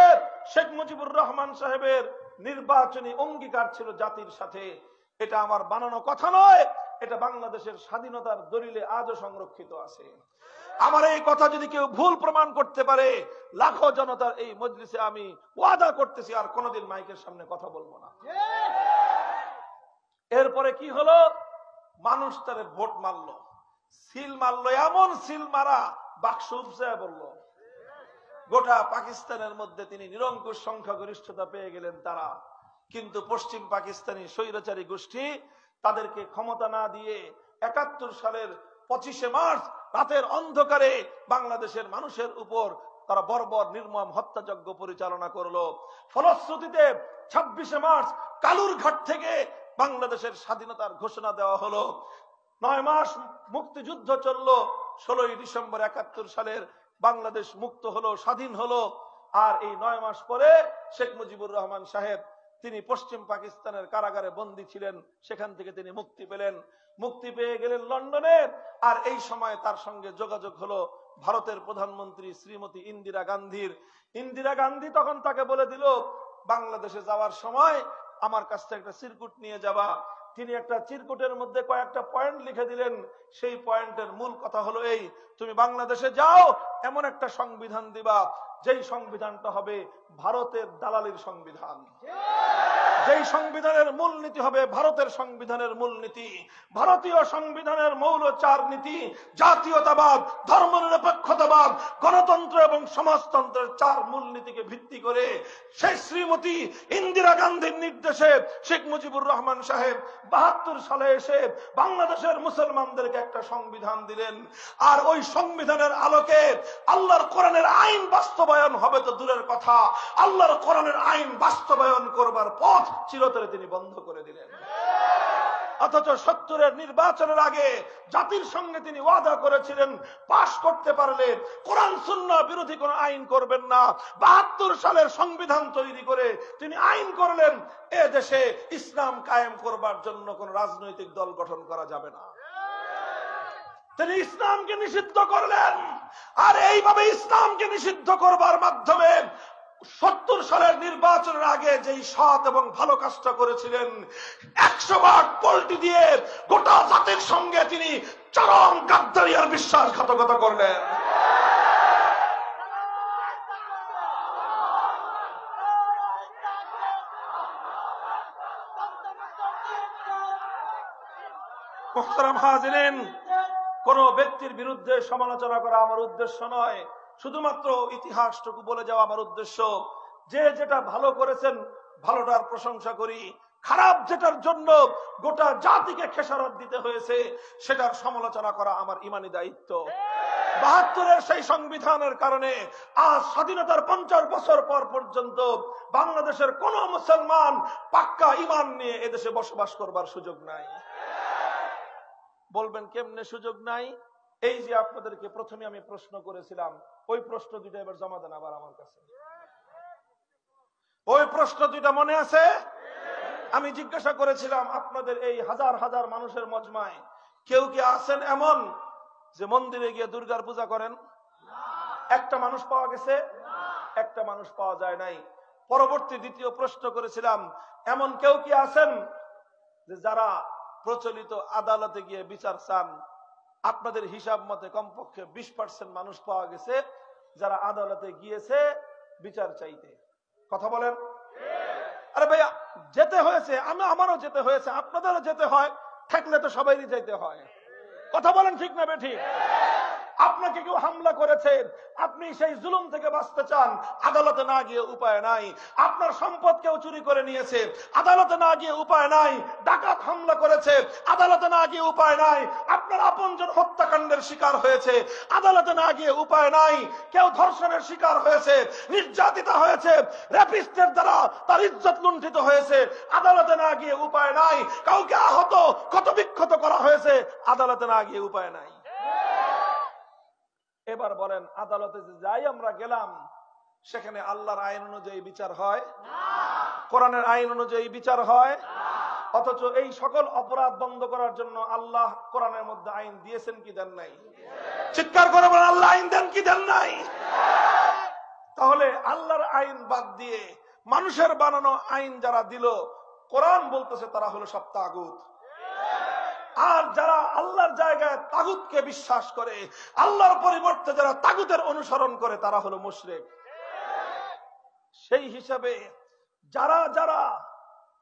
শেখ মুজিবুর রহমান সাহেবের নির্বাচনী অঙ্গীকার ছিল জাতির সাথে। এটা আমার বানানো কথা নয়, এটা বাংলাদেশের স্বাধীনতার দলিলে আজও সংরক্ষিত আছে। আমার এই কথা যদি কেউ ভুল প্রমাণ করতে পারে, লাখো জনতার এই মজলিসে আমি ওয়াদা করতেছি আর কোনোদিন মাইকের সামনে কথা বলবো না। এরপরে কি হলো? মানুষ তারে ভোট মারলো, সিল মারলো, এমন সিল মারা বাক্স উপজায় বললো। গোটা পাকিস্তানের মধ্যে তিনি নিরঙ্কুশ সংখ্যাগরিষ্ঠতা পেয়ে গেলেন তারা। কিন্তু পশ্চিম পাকিস্তানি স্বৈরাচারী গোষ্ঠী তাদেরকে ক্ষমতা না দিয়ে 71 সালের 25শে মার্চ রাতের অন্ধকারে বাংলাদেশের মানুষের উপর তারা বর্বর নির্মম হত্যাযজ্ঞ পরিচালনা করলো। ফলশ্রুতিতে 26শে মার্চ কালুরঘাট থেকে বাংলাদেশের স্বাধীনতার ঘোষণা দেওয়া হলো। 9 মাস মুক্তিযুদ্ধ চললো। 16ই ডিসেম্বর 71 সালের বাংলাদেশ মুক্ত হলো, স্বাধীন হলো। আর এই 9 মাস পরে শেখ মুজিবুর রহমান সাহেব তিনি পশ্চিম পাকিস্তানের কারাগারে বন্দী ছিলেন, সেখান থেকে তিনি মুক্তি পেলেন। মুক্তি পেয়ে গেলেন লন্ডনে। আর এই সময় তার সঙ্গে যোগাযোগ হলো ভারতের প্রধানমন্ত্রী শ্রীমতী ইন্দিরা গান্ধীর। ইন্দিরা গান্ধী তখন তাকে বলে দিল, বাংলাদেশে যাওয়ার সময় আমার কাছ থেকে একটা চিরকুট নিয়ে যাবা। তিনি একটা চিরকুটের মধ্যে কয়েকটা পয়েন্ট লিখে দিলেন। সেই পয়েন্টের মূল কথা হলো এই, তুমি বাংলাদেশে যাও, এমন একটা সংবিধান দিবা যেই সংবিধানটা হবে ভারতের দালালির সংবিধান, যেই সংবিধানের মূলনীতি হবে ভারতের সংবিধানের মূলনীতি। ভারতীয় সংবিধানের মৌল 4 নীতি, জাতীয়তাবাদ, ধর্মনিরপেক্ষতাবাদ, গণতন্ত্র এবং সমাজতন্ত্রের 4 মূলনীতিকে ভিত্তি করে সেই শ্রীমতী ইন্দিরা গান্ধীর নির্দেশে শেখ মুজিবুর রহমান সাহেব 72 সালে এসে বাংলাদেশের মুসলমানদেরকে একটা সংবিধান দিলেন। আর ওই সংবিধানের আলোকে আল্লাহর কোরআনের আইন বাস্তবায়ন হবে তো দূরের কথা, আল্লাহর কোরআনের আইন বাস্তবায়ন করবার পথ চিরতরে তিনি বন্ধ করে দিলেন। অথচ 70-এর নির্বাচনের আগে জাতির সঙ্গে তিনি ওয়াদা করেছিলেন, পাশ করতে পারলে কোরআন সুন্নাহ বিরোধী কোন আইন করবেন না। 72 সালের সংবিধান তৈরি করে তিনি আইন করলেন, এ দেশে ইসলাম কায়েম করবার জন্য কোন রাজনৈতিক দল গঠন করা যাবে না। তিনি ইসলামকে নিষিদ্ধ করলেন। আর এইভাবে ইসলামকে নিষিদ্ধ করবার মাধ্যমে 70 সালের নির্বাচনের আগে যেই সৎ এবং ভালো কাজটা করেছিলেন, 100 বার পল্টি দিয়ে গোটা জাতির সঙ্গে তিনি চরম গাদ্দারি আর বিশ্বাসঘাতকতা করলেন। মুহতারাম হাজিরিন, কোন ব্যক্তির বিরুদ্ধে সমালোচনা করা আমার উদ্দেশ্য নয়, শুধুমাত্র ইতিহাসটুকু বলে যাওয়া আমার উদ্দেশ্য। যে যেটা ভালো করেছেন ভালোটার প্রশংসা করি, খারাপ যেটার জন্য গোটা জাতিকে খেসারত দিতে হয়েছে সেটার সমালোচনা করা আমার ইমানি দায়িত্ব। 72-এর সেই সংবিধানের কারণে আজ স্বাধীনতার 50 বছর পর পর্যন্ত বাংলাদেশের কোন মুসলমান পাক্কা ঈমান নিয়ে এদেশে বসবাস করবার সুযোগ নাই। বলবেন কেমনে সুযোগ নাই? এই যে আপনাদেরকে প্রথমে আমি প্রশ্ন করেছিলাম, ওই প্রশ্ন দুইটা এবার জমা দেন আবার আমার কাছে। ওই প্রশ্ন দুইটা মনে আছে? আমি জিজ্ঞাসা করেছিলাম আপনাদের এই হাজার হাজার মানুষের মজমায় কেউ কি আছেন এমন যে মন্দিরে গিয়ে দুর্গার পূজা করেন? একটা মানুষ পাওয়া গেছে? একটা মানুষ পাওয়া যায় নাই। পরবর্তী দ্বিতীয় প্রশ্ন করেছিলাম, এমন কেউ কি আছেন যে যারা প্রচলিত আদালতে গিয়ে বিচার চান আপনাদের হিসাব মতে কমপক্ষে 20% মানুষ পাওয়া গেছে যারা আদালতে গিয়েছে বিচার চাইতে। কথা বলেন। আরে ভাইয়া যেতে হয়েছে, আমারও যেতে হয়েছে, আপনাদেরও যেতে হয়, থাকলে তো সবাইরই যেতে হয়। কথা বলেন ঠিক না বেঠিক? আপনাকে কেউ হামলা করেছে, আপনি সেই জুলুম থেকে বাঁচতে চান, আদালতে না গিয়ে উপায় নাই। আপনার সম্পদ কেউ চুরি করে নিয়েছে, আদালতে না গিয়ে উপায় নাই। ডাকাত হামলা করেছে, আদালতে না গিয়ে উপায় নাই। আপনার আপনজন হত্যাকাণ্ডের শিকার হয়েছে, আদালতে না গিয়ে উপায় নাই। কেউ ধর্ষণের শিকার হয়েছে, নির্যাতিতা হয়েছে, রেপিস্টের দ্বারা তার ইজ্জত লুণ্ঠিত হয়েছে, আদালতে না গিয়ে উপায় নাই। কাউকে আহত ক্ষতবিক্ষত করা হয়েছে, আদালতে না গিয়ে উপায় নাই। এবার বলেন, আদালতে যে যাই আমরা গেলাম, সেখানে আল্লাহর আইন অনুযায়ী বিচার হয়? কোরআনের আইন অনুযায়ী বিচার হয়? অথচ এই সকল অপরাধ বন্ধ করার জন্য আল্লাহ কোরআনের মধ্যে আইন দিয়েছেন কি দেন নাই? চিৎকার করে বলেন, আল্লাহ আইন দেন কি দেন নাই? তাহলে আল্লাহর আইন বাদ দিয়ে মানুষের বানানো আইন যারা দিল, কোরআন বলতেছে তারা হলো সব তাগুত। আর যারা আল্লাহর জায়গায় তাগুতকে বিশ্বাস করে, আল্লাহর পরিবর্তে যারা তাগুতের অনুসরণ করে, তারা হলো মুশরিক। সেই হিসাবে যারা যারা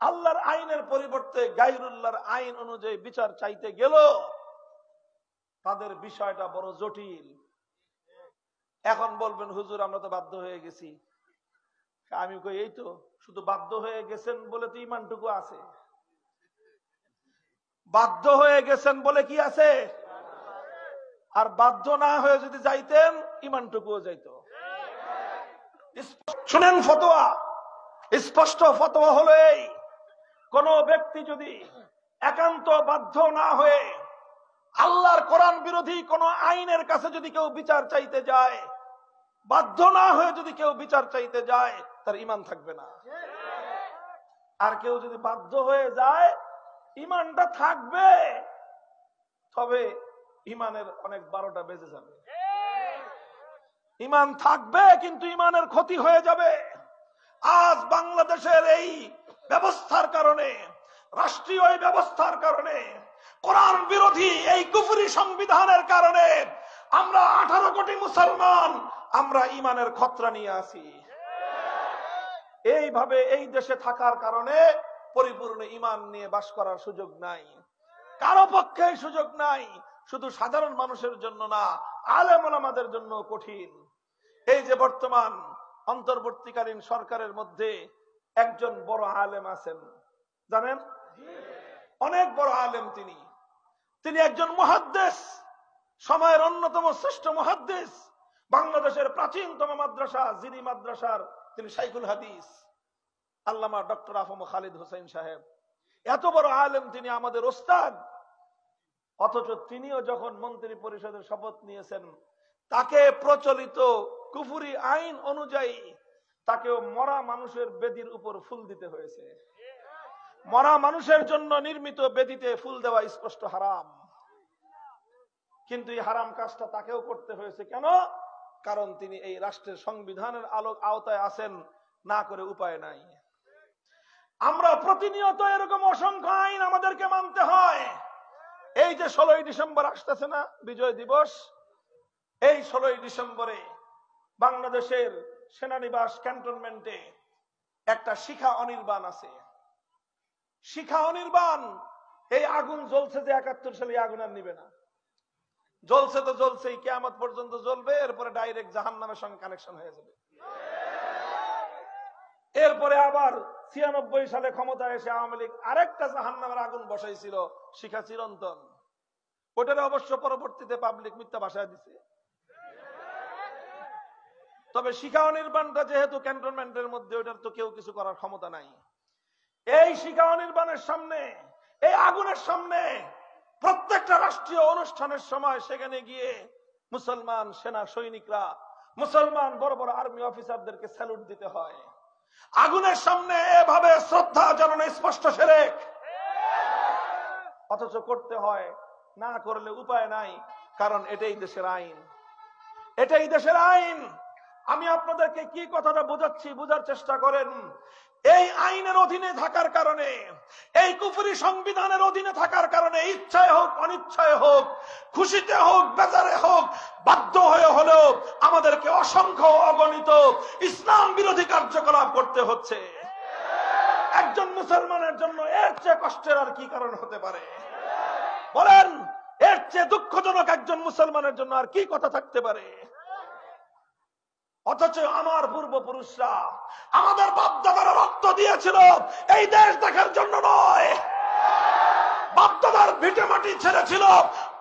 আল্লাহর আইনের পরিবর্তে গায়রুল্লাহর আইন অনুযায়ী বিচার চাইতে গেল, তাদের বিষয়টা বড় জটিল। এখন বলবেন, হুজুর আমরা তো বাধ্য হয়ে গেছি। আমি কই, এই তো শুধু বাধ্য হয়ে গেছেন বলে তো ইমানটুকু আছে। বাধ্য হয়ে গেছেন বলে কি আছে? আর বাধ্য না হয়ে যদি যাইতেন, ইমানটুকুও যাইত। শুনেন ফতোয়া, স্পষ্ট ফতোয়া হলো এই, কোন ব্যক্তি যদি একান্ত বাধ্য না হয়ে আল্লাহর কোরআন বিরোধী কোন আইনের কাছে যদি কেউ বিচার চাইতে যায়, বাধ্য না হয়ে যদি কেউ বিচার চাইতে যায়, তার ঈমান থাকবে না। আর কেউ যদি বাধ্য হয়ে যায়, ঈমানটা থাকবে, তবে ঈমানের অনেক 12টা বেজে যাবে। ঈমান থাকবে কিন্তু ঈমানের ক্ষতি হয়ে যাবে। আজ বাংলাদেশের এই ব্যবস্থার কারণে, রাষ্ট্রীয় এই ব্যবস্থার কারণে, কোরআন বিরোধী এই কুফরি সংবিধানের কারণে আমরা 18 কোটি মুসলমান আমরা ঈমানের খতরা নিয়ে আছি। এইভাবে এই দেশে থাকার কারণে পরিপূর্ণ ঈমান নিয়ে বাস করার সুযোগ নাই, কারো পক্ষে সুযোগ নাই। শুধু সাধারণ মানুষের জন্য না, আলেম ওলামাদের জন্য কঠিন। এই যে বর্তমান অন্তর্বর্তীকালীন সরকারের মধ্যে একজন বড় আলেম আছেন, জানেন? অনেক বড় আলেম তিনি। তিনি একজন মুহাদ্দিস, সময়ের অন্যতম শ্রেষ্ঠ মুহাদ্দিস। বাংলাদেশের প্রাচীনতম মাদ্রাসা জিরি মাদ্রাসার তিনি শাইখুল হাদিস আল্লামা ডক্টর আফম খালিদ হোসেন সাহেব। এত বড় আলেম তিনি, আমাদের ওস্তাদ। অথচ তিনিও যখন মন্ত্রী পরিষদের শপথ নিয়েছেন, তাকে প্রচলিত কুফরি আইন অনুযায়ী তাকেও মরা মানুষের বেদির উপর ফুল দিতে হয়েছে। মরা মানুষের জন্য নির্মিত বেদিতে ফুল দেওয়া স্পষ্ট হারাম। কিন্তু এই হারাম কাজটা তাকেও করতে হয়েছে কেন? কারণ তিনি এই রাষ্ট্রের সংবিধানের আওতায় আছেন, না করে উপায় নাই। আমরা প্রতিনিয়ত এরকম অসংখ্য আইন আমাদেরকে মানতে হয়। এই যে 16ই ডিসেম্বর আসতেছে না, বিজয় দিবস, এই 16ই ডিসেম্বরে বাংলাদেশের সেনানিবাস ক্যান্টনমেন্টে একটা শিখা অনির্বাণ আছে। শিখা অনির্বাণ, এই আগুন জ্বলছে যে 71 সালে, আগুন আর নিবে না। জ্বলছে তো জ্বলছেই, কিয়ামত পর্যন্ত জ্বলবে। এরপরে ডাইরেক্ট জাহান্নামের সঙ্গে কানেকশন হয়ে যাবে। এরপরে আবার 96 সালে ক্ষমতায় এসে আওয়ামী লীগ আরেকটা জাহান্নামের আগুন বসাইছিল, শিখা চিরন্তন। ওটারে অবশ্য পরবর্তীতে পাবলিক মিথ্যা ভাষায় দিছে। তবে শিখা অনির্বাণটা যেহেতু ক্যান্টনমেন্টের মধ্যে, ওটার তো কেউ কিছু করার ক্ষমতা নাই। এই শিখা অনির্বাণের সামনে, এই আগুনের সামনে প্রত্যেকটা রাষ্ট্রীয় অনুষ্ঠানের সময় সেখানে গিয়ে মুসলমান সেনা সৈনিকরা, মুসলমান বড় বড় আর্মি অফিসারদেরকে স্যালুট দিতে হয়। আগুনের সামনে এভাবে শ্রদ্ধা জানানো স্পষ্ট শিরক। অথচ করতে হয়, না করলে উপায় নাই, কারণ এটাই দেশের আইন। এটাই দেশের আইন। আমি আপনাদেরকে কি কথাটা বোঝাচ্ছি, বোঝার চেষ্টা করেন। এই আইনের অধীনে থাকার কারণে, এই কুফরি সংবিধানের অধীনে থাকার কারণে ইচ্ছায় হোক অনিচ্ছায় হোক, খুশিতে হোক বেজারে হোক, বাধ্য হয়ে হলেও আমাদেরকে অসংখ্য অগণিত ইসলাম বিরোধী কার্যকলাপ করতে হচ্ছে। একজন মুসলমানের জন্য এর চেয়ে কষ্টের আর কি কারণ হতে পারে? বলেন, এর চেয়ে দুঃখজনক একজন মুসলমানের জন্য আর কি কথা থাকতে পারে? অথচ আমার পূর্বপুরুষরা, আমাদের বাপদাদারা রক্ত দিয়েছিল এই দেশ দেখার জন্য নয়, বাপদাদার ভিটে মাটি ছেড়েছিল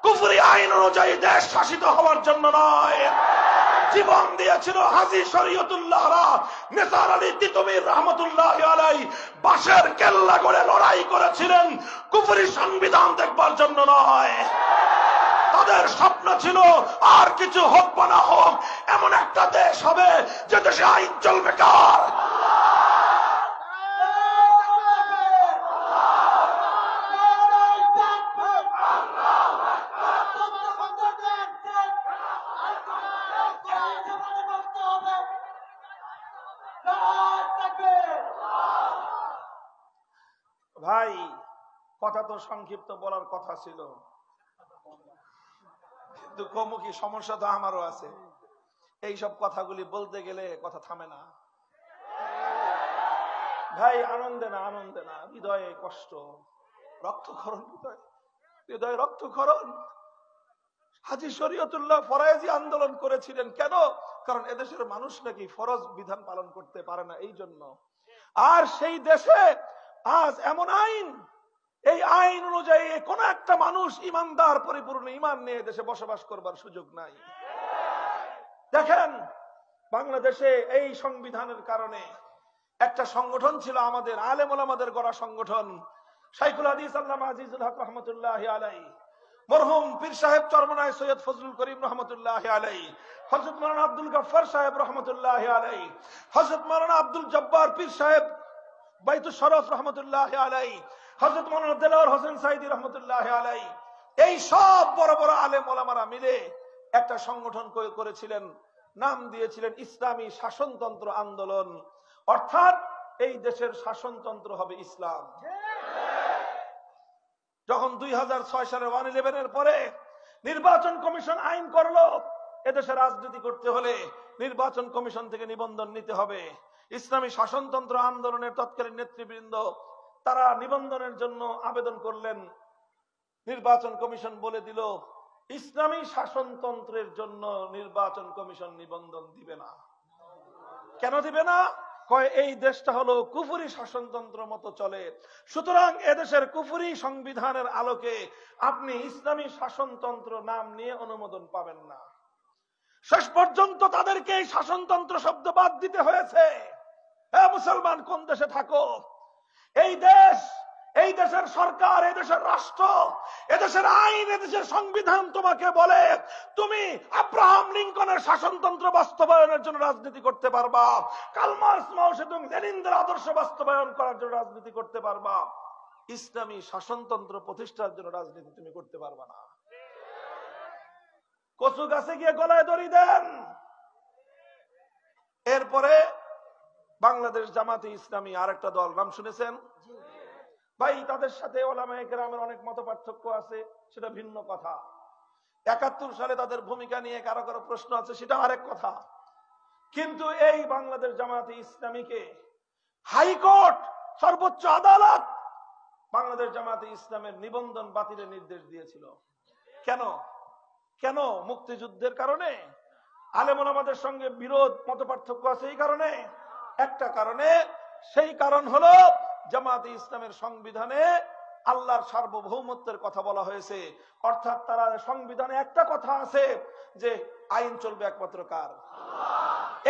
কুফরি আইন অনুযায়ী দেশ শাসিত হওয়ার জন্য নয়। জীবন দিয়েছিল হাজী শরীয়তুল্লাহরা, নিসার আলী তিতুমীর রহমতুল্লাহ আলাইহি বাঁশের কেল্লা গড়ে লড়াই করেছিলেন কুফরি সংবিধান দেখবার জন্য নয়। তাদের স্বপ্ন ছিল আর কিছু হোক বা না হোক, এমন একটা দেশ হবে যে দেশে আইন চলবে কার? ভাই, কথা তো সংক্ষিপ্ত বলার কথা ছিল, কিন্তু কমুখী সমস্যা তো আমারও আছে। এইসব কথাগুলি বলতে গেলে কথা থামে না ভাই। আনন্দে না, আনন্দে না, হৃদয়ে কষ্ট, রক্তক্ষরণ, হৃদয়ে রক্তক্ষরণ। হাজী শরীয়তুল্লাহ ফরায়েজি আন্দোলন করেছিলেন কেন? কারণ এদেশের মানুষ নাকি ফরজ বিধান পালন করতে পারে না, এই জন্য। আর সেই দেশে আজ এমন আইন, এই আইন অনুযায়ী কোন একটা মানুষ ইমানদার পরিপূর্ণ ইমান নিয়ে দেশে বসবাস করবার সুযোগ নাই। দেখেন, বাংলাদেশে এই সংবিধানের কারণে একটা সংগঠন ছিল আমাদের আলেম ওলামাদের গড়া সংগঠন, শাইখুল হাদিস আল্লামা আজিজুল হক রহমতুল্লাহ আলাইহি, মরহুম পীর সাহেব চরমনায় সৈয়দ ফজলুল করিম রহমতুল্লাহ আলাইহি, হযরত মাওলানা আব্দুল গফফার সাহেব রহমতুল্লাহ আলাইহি, হযরত মাওলানা আব্দুল জব্বার পীর সাহেব বাইতুল শরফ রহমতুল্লাহ আলাইহি, হযরত মাওলানা দেলাওয়ার হোসেন সাইদি রহমতুল্লাহ আলাইহি, এই সব বড় বড় আলেম ওলামারা মিলে একটা সংগঠন করেছিলেন, নাম দিয়েছিলেন ইসলামী শাসনতন্ত্র আন্দোলন। অর্থাৎ এই দেশের শাসনতন্ত্র হবে ইসলাম। যখন 2006 সালের 1/11 এর পরে নির্বাচন কমিশন আইন করলো, এদেশে রাজনীতি করতে হলে নির্বাচন কমিশন থেকে নিবন্ধন নিতে হবে। ইসলামী শাসনতন্ত্র আন্দোলনের তৎকালীন নেতৃবৃন্দ তারা নিবন্ধনের জন্য আবেদন করলেন। নির্বাচন কমিশন বলে দিল, ইসলামী শাসনতন্ত্রের জন্য নির্বাচন কমিশন নিবন্ধন দিবে না। কেন দিবে না? কয় এই দেশটা হলো কুফরি শাসনতন্ত্র মতো চলে, সুতরাং এদেশের কুফরি সংবিধানের আলোকে আপনি ইসলামী শাসনতন্ত্র নাম নিয়ে অনুমোদন পাবেন না। শেষ পর্যন্ত তাদেরকে এই শাসনতন্ত্র শব্দ বাদ দিতে হয়েছে। হ্যাঁ মুসলমান, কোন দেশে থাকো, এই দেশ, এই দেশের সরকার, এই দেশের রাষ্ট্র, এদেশের আইন, এদেশের সংবিধান তোমাকে বলে তুমি আব্রাহাম লিঙ্কনের শাসনতন্ত্র বাস্তবায়নের জন্য রাজনীতি করতে পারবা, কার্ল মার্কস, মাও সেতুং, লেনিনদের আদর্শ বাস্তবায়ন করার জন্য রাজনীতি করতে পারবা, ইসলামী শাসনতন্ত্র প্রতিষ্ঠার জন্য রাজনীতি তুমি করতে পারবা না। কচু গাছে গিয়ে গলায় দড়ি দেন। এরপরে বাংলাদেশ জামাতে ইসলামী আরেকটা দল, নাম শুনেছেন ভাই? তাদের সাথে ওলামায়ে কেরামের অনেক মত পার্থক্য আছে, সেটা ভিন্ন কথা। 71 সালে তাদের ভূমিকা নিয়ে কারো কারো প্রশ্ন আছে, সেটা আরেক কথা। কিন্তু এই বাংলাদেশ জামাতে ইসলামীকে হাইকোর্ট, সর্বোচ্চ আদালত বাংলাদেশ জামাতে ইসলামের নিবন্ধন বাতিলের নির্দেশ দিয়েছিল। কেন? কেন? মুক্তিযুদ্ধের কারণে? আলেম ওলামাদের সঙ্গে বিরোধ, মত পার্থক্য আছে এই কারণে? একটা কারণে, সেই কারণ হলো জামাতে ইসলামের সংবিধানে আল্লাহর সার্বভৌমত্বের কথা বলা হয়েছে। অর্থাৎ তারা সংবিধানে একটা কথা আছে যে আইন চলবে একমাত্র কার?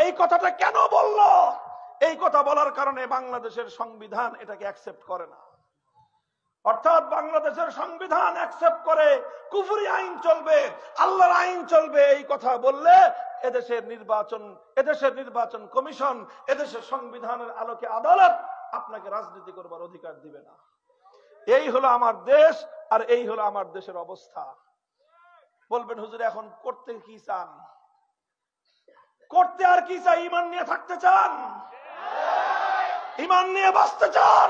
এই কথাটা কেন বলল? এই কথা বলার কারণে বাংলাদেশের সংবিধান এটাকে অ্যাকসেপ্ট করে না। অর্থাৎ বাংলাদেশের সংবিধান অ্যাকসেপ্ট করে কুফরি আইন চলবে, আল্লাহর আইন চলবে, এই কথা বললে এদেশের নির্বাচন কমিশন, এদেশের সংবিধানের আলোকে আদালত আপনাকে রাজনীতি করবার অধিকার দিবে না। এই হলো আমার দেশ, আর এই হলো আমার দেশের অবস্থা। বলবেন হুজুর এখন করতে কি চান? করতে আর কি চাই? ঈমান নিয়ে থাকতে চান? ইমান নিয়ে বাঁচতে চান?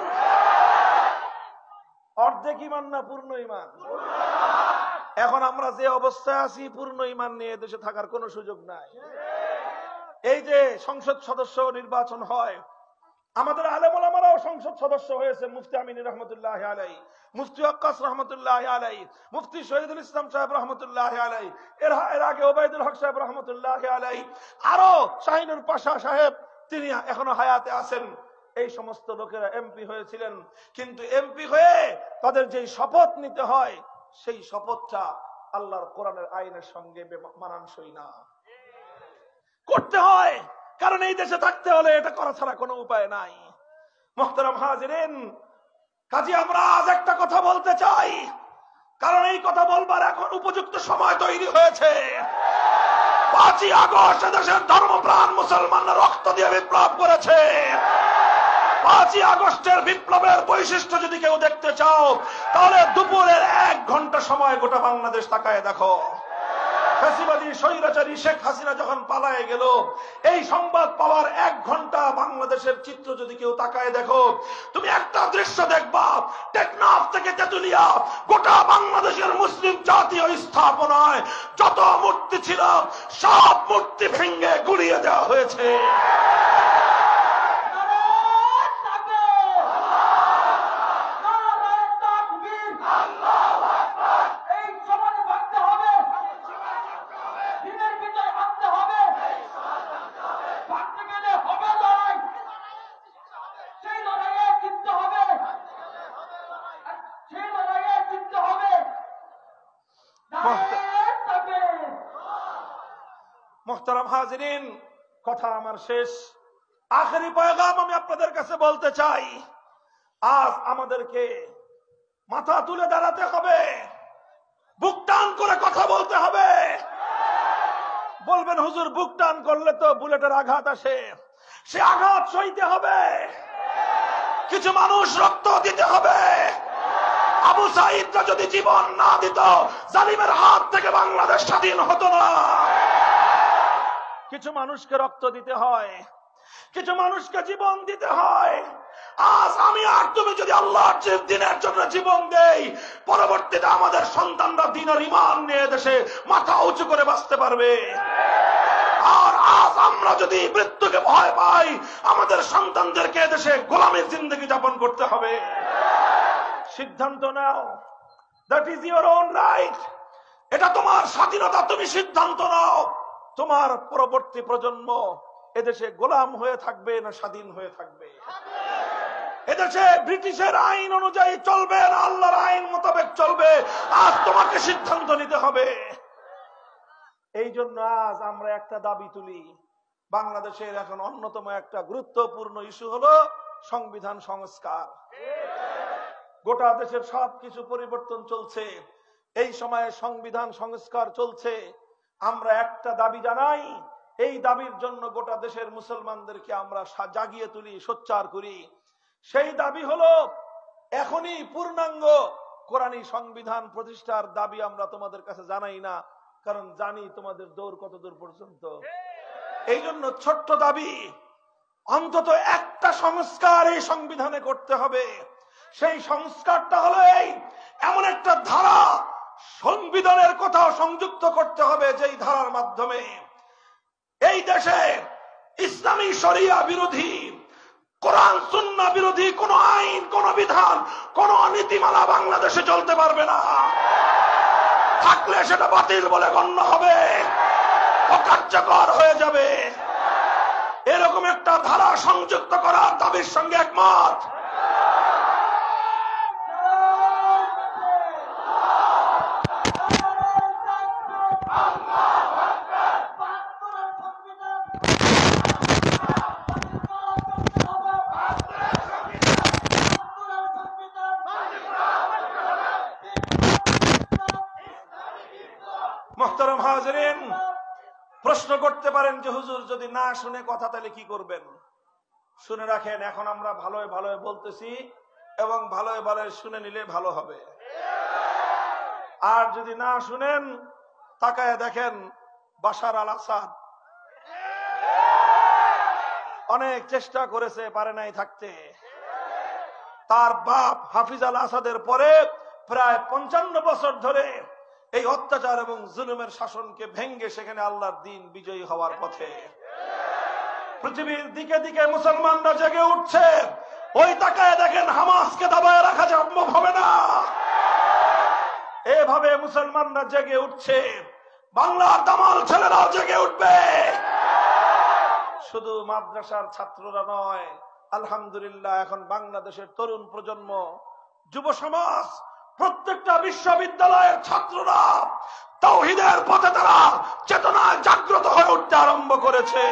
অর্ধেক ইমান না পূর্ণ ইমান? এখন আমরা যে অবস্থায় আছি, পূর্ণ ইমান নিয়ে দেশে থাকার কোনো সুযোগ নাই। এই যে সংসদ সদস্য নির্বাচন হয়, আমাদের আলেম ওলামারাও সংসদ সদস্য হয়েছে। মুফতি আমিন রহমতুল্লাহ আলাই, মুফতি আক্কাস রহমতুল্লাহ আলাই, মুফতি শহীদুল ইসলাম সাহেব রহমতুল্লাহ আলাই, এর আগে ওবায়দুল হক সাহেব রহমতুল্লাহ আলাই, আরো শাহিনুর পাশা সাহেব, তিনি এখনো হায়াতে আছেন। এই সমস্ত লোকেরা এমপি হয়েছিলেন, কিন্তু এমপি হয়ে তাদের যে শপথ নিতে হয়, সেই শপথটা আল্লাহর কোরআনের আইনের সঙ্গে মানানসই না। করতে হয়, কারণ এই দেশে থাকতে হলে এটা করা ছাড়া কোনো উপায় নাই। মুহতারাম হাজিরিন, কাজী আমরা আজ একটা কথা বলতে চাই, কারণ এই কথা বলবার এখন উপযুক্ত সময় তৈরি হয়েছে। 5ই আগস্ট দেশের ধর্মপ্রাণ মুসলমানরা রক্ত দিয়ে বিপ্লব করেছে। 5ই আগস্টের বিপ্লবের বৈশিষ্ট্য যদি কেউ দেখতে চাও, তাহলে দুপুরের 1 ঘন্টা সময় গোটা বাংলাদেশ তাকায় দেখো। ফ্যাসিবাদী স্বৈরাচারী শেখ হাসিনা যখন পালায়ে গেল, এই সংবাদ পাওয়ার 1 ঘন্টা বাংলাদেশের চিত্র যদি কেউ তাকায় দেখো, তুমি একটা দৃশ্য দেখবা। টেকনাফ থেকে তেতুলিয়া গোটা বাংলাদেশের মুসলিম জাতীয় স্থাপনায় যত মূর্তি ছিল, সব মূর্তি ভেঙে গুড়িয়ে দেওয়া হয়েছে। মুহতারাম হাজিরিন, কথা আমার শেষ। আখেরি পয়গাম আমি আপনাদের কাছে বলতে চাই, আজ আমাদেরকে মাথা তুলে দাঁড়াতে হবে, বুক টান করে কথা বলতে হবে। বলবেন হুজুর, বুক টান করলে তো বুলেটের আঘাত আসে, সে আঘাত সইতে হবে। কিছু মানুষ রক্ত দিতে হবে। আবু সাঈদরা যদি জীবন না দিত, জালিমের হাত থেকে বাংলাদেশ স্বাধীন হতো না। কিছু মানুষকে রক্ত দিতে হয়, কিছু মানুষকে জীবন দিতে হয়। আজ আমি আর তুমি যদি আল্লাহর দিনের জন্য জীবন দেই, পরবর্তীতে আমাদের সন্তানরা দ্বীনের ঈমান নিয়ে দেশে মাথা উঁচু করে বাঁচতে পারবে। আর আজ আমরা যদি মৃত্যুকে ভয় পাই, আমাদের সন্তানদেরকে দেশে গোলামীর জিন্দগি যাপন করতে হবে। সিদ্ধান্ত নাও, that is your own right. এটা তোমার স্বাধীনতা, তুমি সিদ্ধান্ত নাও। তোমার পরবর্তী প্রজন্ম এদেশে গোলাম হয়ে থাকবে না স্বাধীন হয়ে থাকবে? এদেশে ব্রিটিশের আইন অনুযায়ী চলবে না আল্লাহর আইন মোতাবেক চলবে? আজ তোমাকে সিদ্ধান্ত নিতে হবে। এই জন্য আজ আমরা একটা দাবি তুলি। বাংলাদেশের এখন অন্যতম একটা গুরুত্বপূর্ণ ইস্যু হলো সংবিধান সংস্কার। গোটা দেশের সবকিছু পরিবর্তন চলছে, এই সময়ে সংবিধান সংস্কার চলছে। আমরা একটা দাবি জানাই, এই দাবির জন্য গোটা দেশের মুসলমানদেরকে আমরা জাগিয়ে তুলি, সোচ্চার করি। সেই দাবি হলো এখনই পূর্ণাঙ্গ কোরআনী সংবিধান প্রতিষ্ঠার দাবি আমরা তোমাদের কাছে জানাই না, কারণ জানি তোমাদের দৌড় কত দূর পর্যন্ত। এই জন্য ছোট্ট দাবি, অন্তত একটা সংস্কার এই সংবিধানে করতে হবে। সেই সংস্কারটা হলো এমন একটা ধারা সংবিধানের কোথাও সংযুক্ত করতে হবে, যেই ধারার মাধ্যমে এই দেশে ইসলামী শরিয়া বিরোধী, কোরআন সুন্নাহ বিরোধী কোন আইন, কোন বিধান, কোন নীতিমালা বাংলাদেশে চলতে পারবে না। থাকলে সেটা বাতিল বলে গণ্য হবে, অকার্যকর হয়ে যাবে। এরকম একটা ধারা সংযুক্ত করার দাবির সঙ্গে একমত। মুহতারাম হাজিরিন, প্রশ্ন করতে পারেন যে হুজুর যদি না শুনে কথা তাহলে কি করবেন? শুনে রাখেন, এখন আমরা ভালোই ভালোই বলতেছি এবং ভালোই ভালোই শুনে নিলে ভালো হবে। আর যদি না শুনেন, তাকায় দেখেন বাশার আল আসাদ অনেক চেষ্টা করেছে, পারে নাই থাকতে। তার বাপ হাফিজ আল আসাদের পরে প্রায় 55 বছর ধরে এই অত্যাচার এবং জুলুমের শাসনকে ভেঙ্গে সেখানে আল্লাহর দ্বীন বিজয়ী হওয়ার পথে। পৃথিবীর দিকে দিকে মুসলমানরা জেগে উঠছে। ওই তাকায় দেখেন হামাসকে দাবায় রাখা সম্ভব হবে না। এভাবে মুসলমানরা জেগে উঠছে, বাংলার দামাল ছেলেরাও জেগে উঠবে। শুধু মাদ্রাসার ছাত্ররা নয়, আলহামদুলিল্লাহ এখন বাংলাদেশের তরুণ প্রজন্ম, যুব সমাজ, প্রত্যেকটা বিশ্ববিদ্যালয়ের ছাত্ররা তাওহীদের পথে তারা চেতনায় জাগ্রত হয়ে উঠতে আরম্ভ করেছে।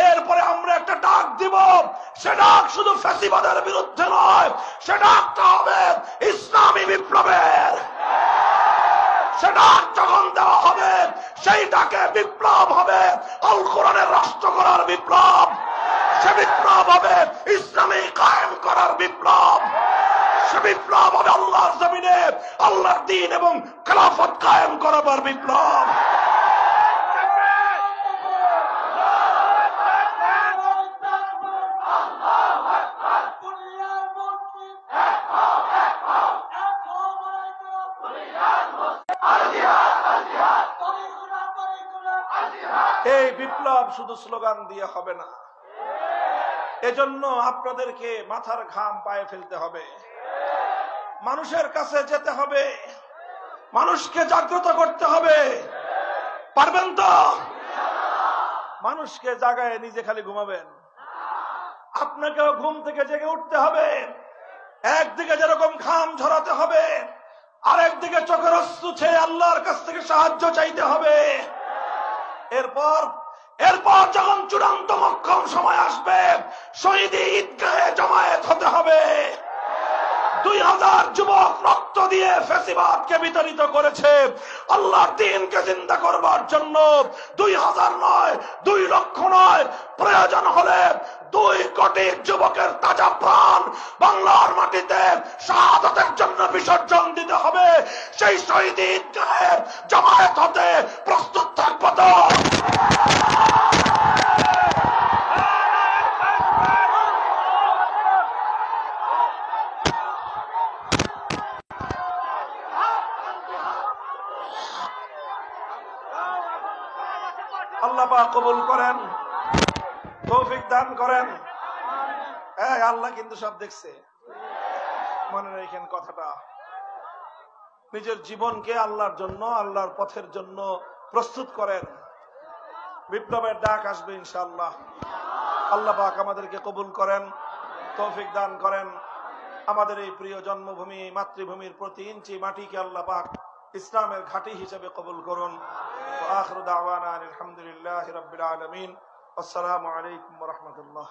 এরপরে আমরা একটা ডাক দিব, সে ডাক শুধু ফ্যাসিবাদের বিরুদ্ধে নয়, সে ডাকটা হবে ইসলামী বিপ্লবের। সে ডাক যখন দেওয়া হবে, সেই ডাকে বিপ্লব হবে আল কোরআনের রাষ্ট্র করার বিপ্লব। সে বিপ্লব হবে ইসলামী কায়েম করার বিপ্লব। সে বিপ্লব হবে আল্লাহর জমিনে আল্লাহর দ্বীন এবং খেলাফত কায়েম করার বিপ্লব। এই বিপ্লব শুধু স্লোগান দিয়ে হবে না, এজন্য আপনাদেরকে মাথার ঘাম পায়ে ফেলতে হবে, মানুষের কাছে যেতে হবে, মানুষকে জাগ্রত করতে হবে। পারবেন তো? মানুষকে জাগায় নিজে খালি ঘুমাবেন? আপনাকেও ঘুম থেকে জেগে উঠতে হবে। একদিকে যেরকম ঘাম ঝরাতে হবে, আরেকদিকে চোখের অশ্রু ছেড়ে আল্লাহর কাছ থেকে সাহায্য চাইতে হবে। এরপর যখন চূড়ান্ত মক্ষম সময় আসবে, শহীদি ঈদগাহে জমায়েত হতে হবে। 2000 যুবক রক্ত দিয়ে ফ্যাসিবাদকে বিতাড়িত করেছে আল্লাহর দ্বীনকে জিন্দা করবার জন্য। 2000 নয়, 2 লক্ষ নয়, প্রয়োজন হলে 2 কোটি যুবকের তাজা প্রাণ বাংলার মাটিতে শাহাদাতের জন্য বিসর্জন দিতে হবে। সেই শহীদি ঈদগাহে জমায়েত হতে প্রস্তুত থাকবো তো? আল্লাহ পাক কবুল করেন, তৌফিক দান করেন। আল্লাহ কিন্তু সব দেখছে, মনে রাখেন কথাটা। নিজের জীবনকে আল্লাহর জন্য, আল্লাহর পথের জন্য প্রস্তুত করেন। বিপ্লবের ডাক আসবে ইনশাআল্লাহ। আল্লাহ পাক আমাদেরকে কবুল করেন, তৌফিক দান করেন। আমাদের এই প্রিয় জন্মভূমি, মাতৃভূমির প্রতি ইঞ্চি মাটিকে আল্লাহ পাক ইসলামের ঘাঁটি হিসেবে কবুল করুন। আখিরু দাওয়ানা আলহামদুলিল্লাহি রাব্বিল আলামিন। আসসালামু আলাইকুম ওয়া রাহমাতুল্লাহ।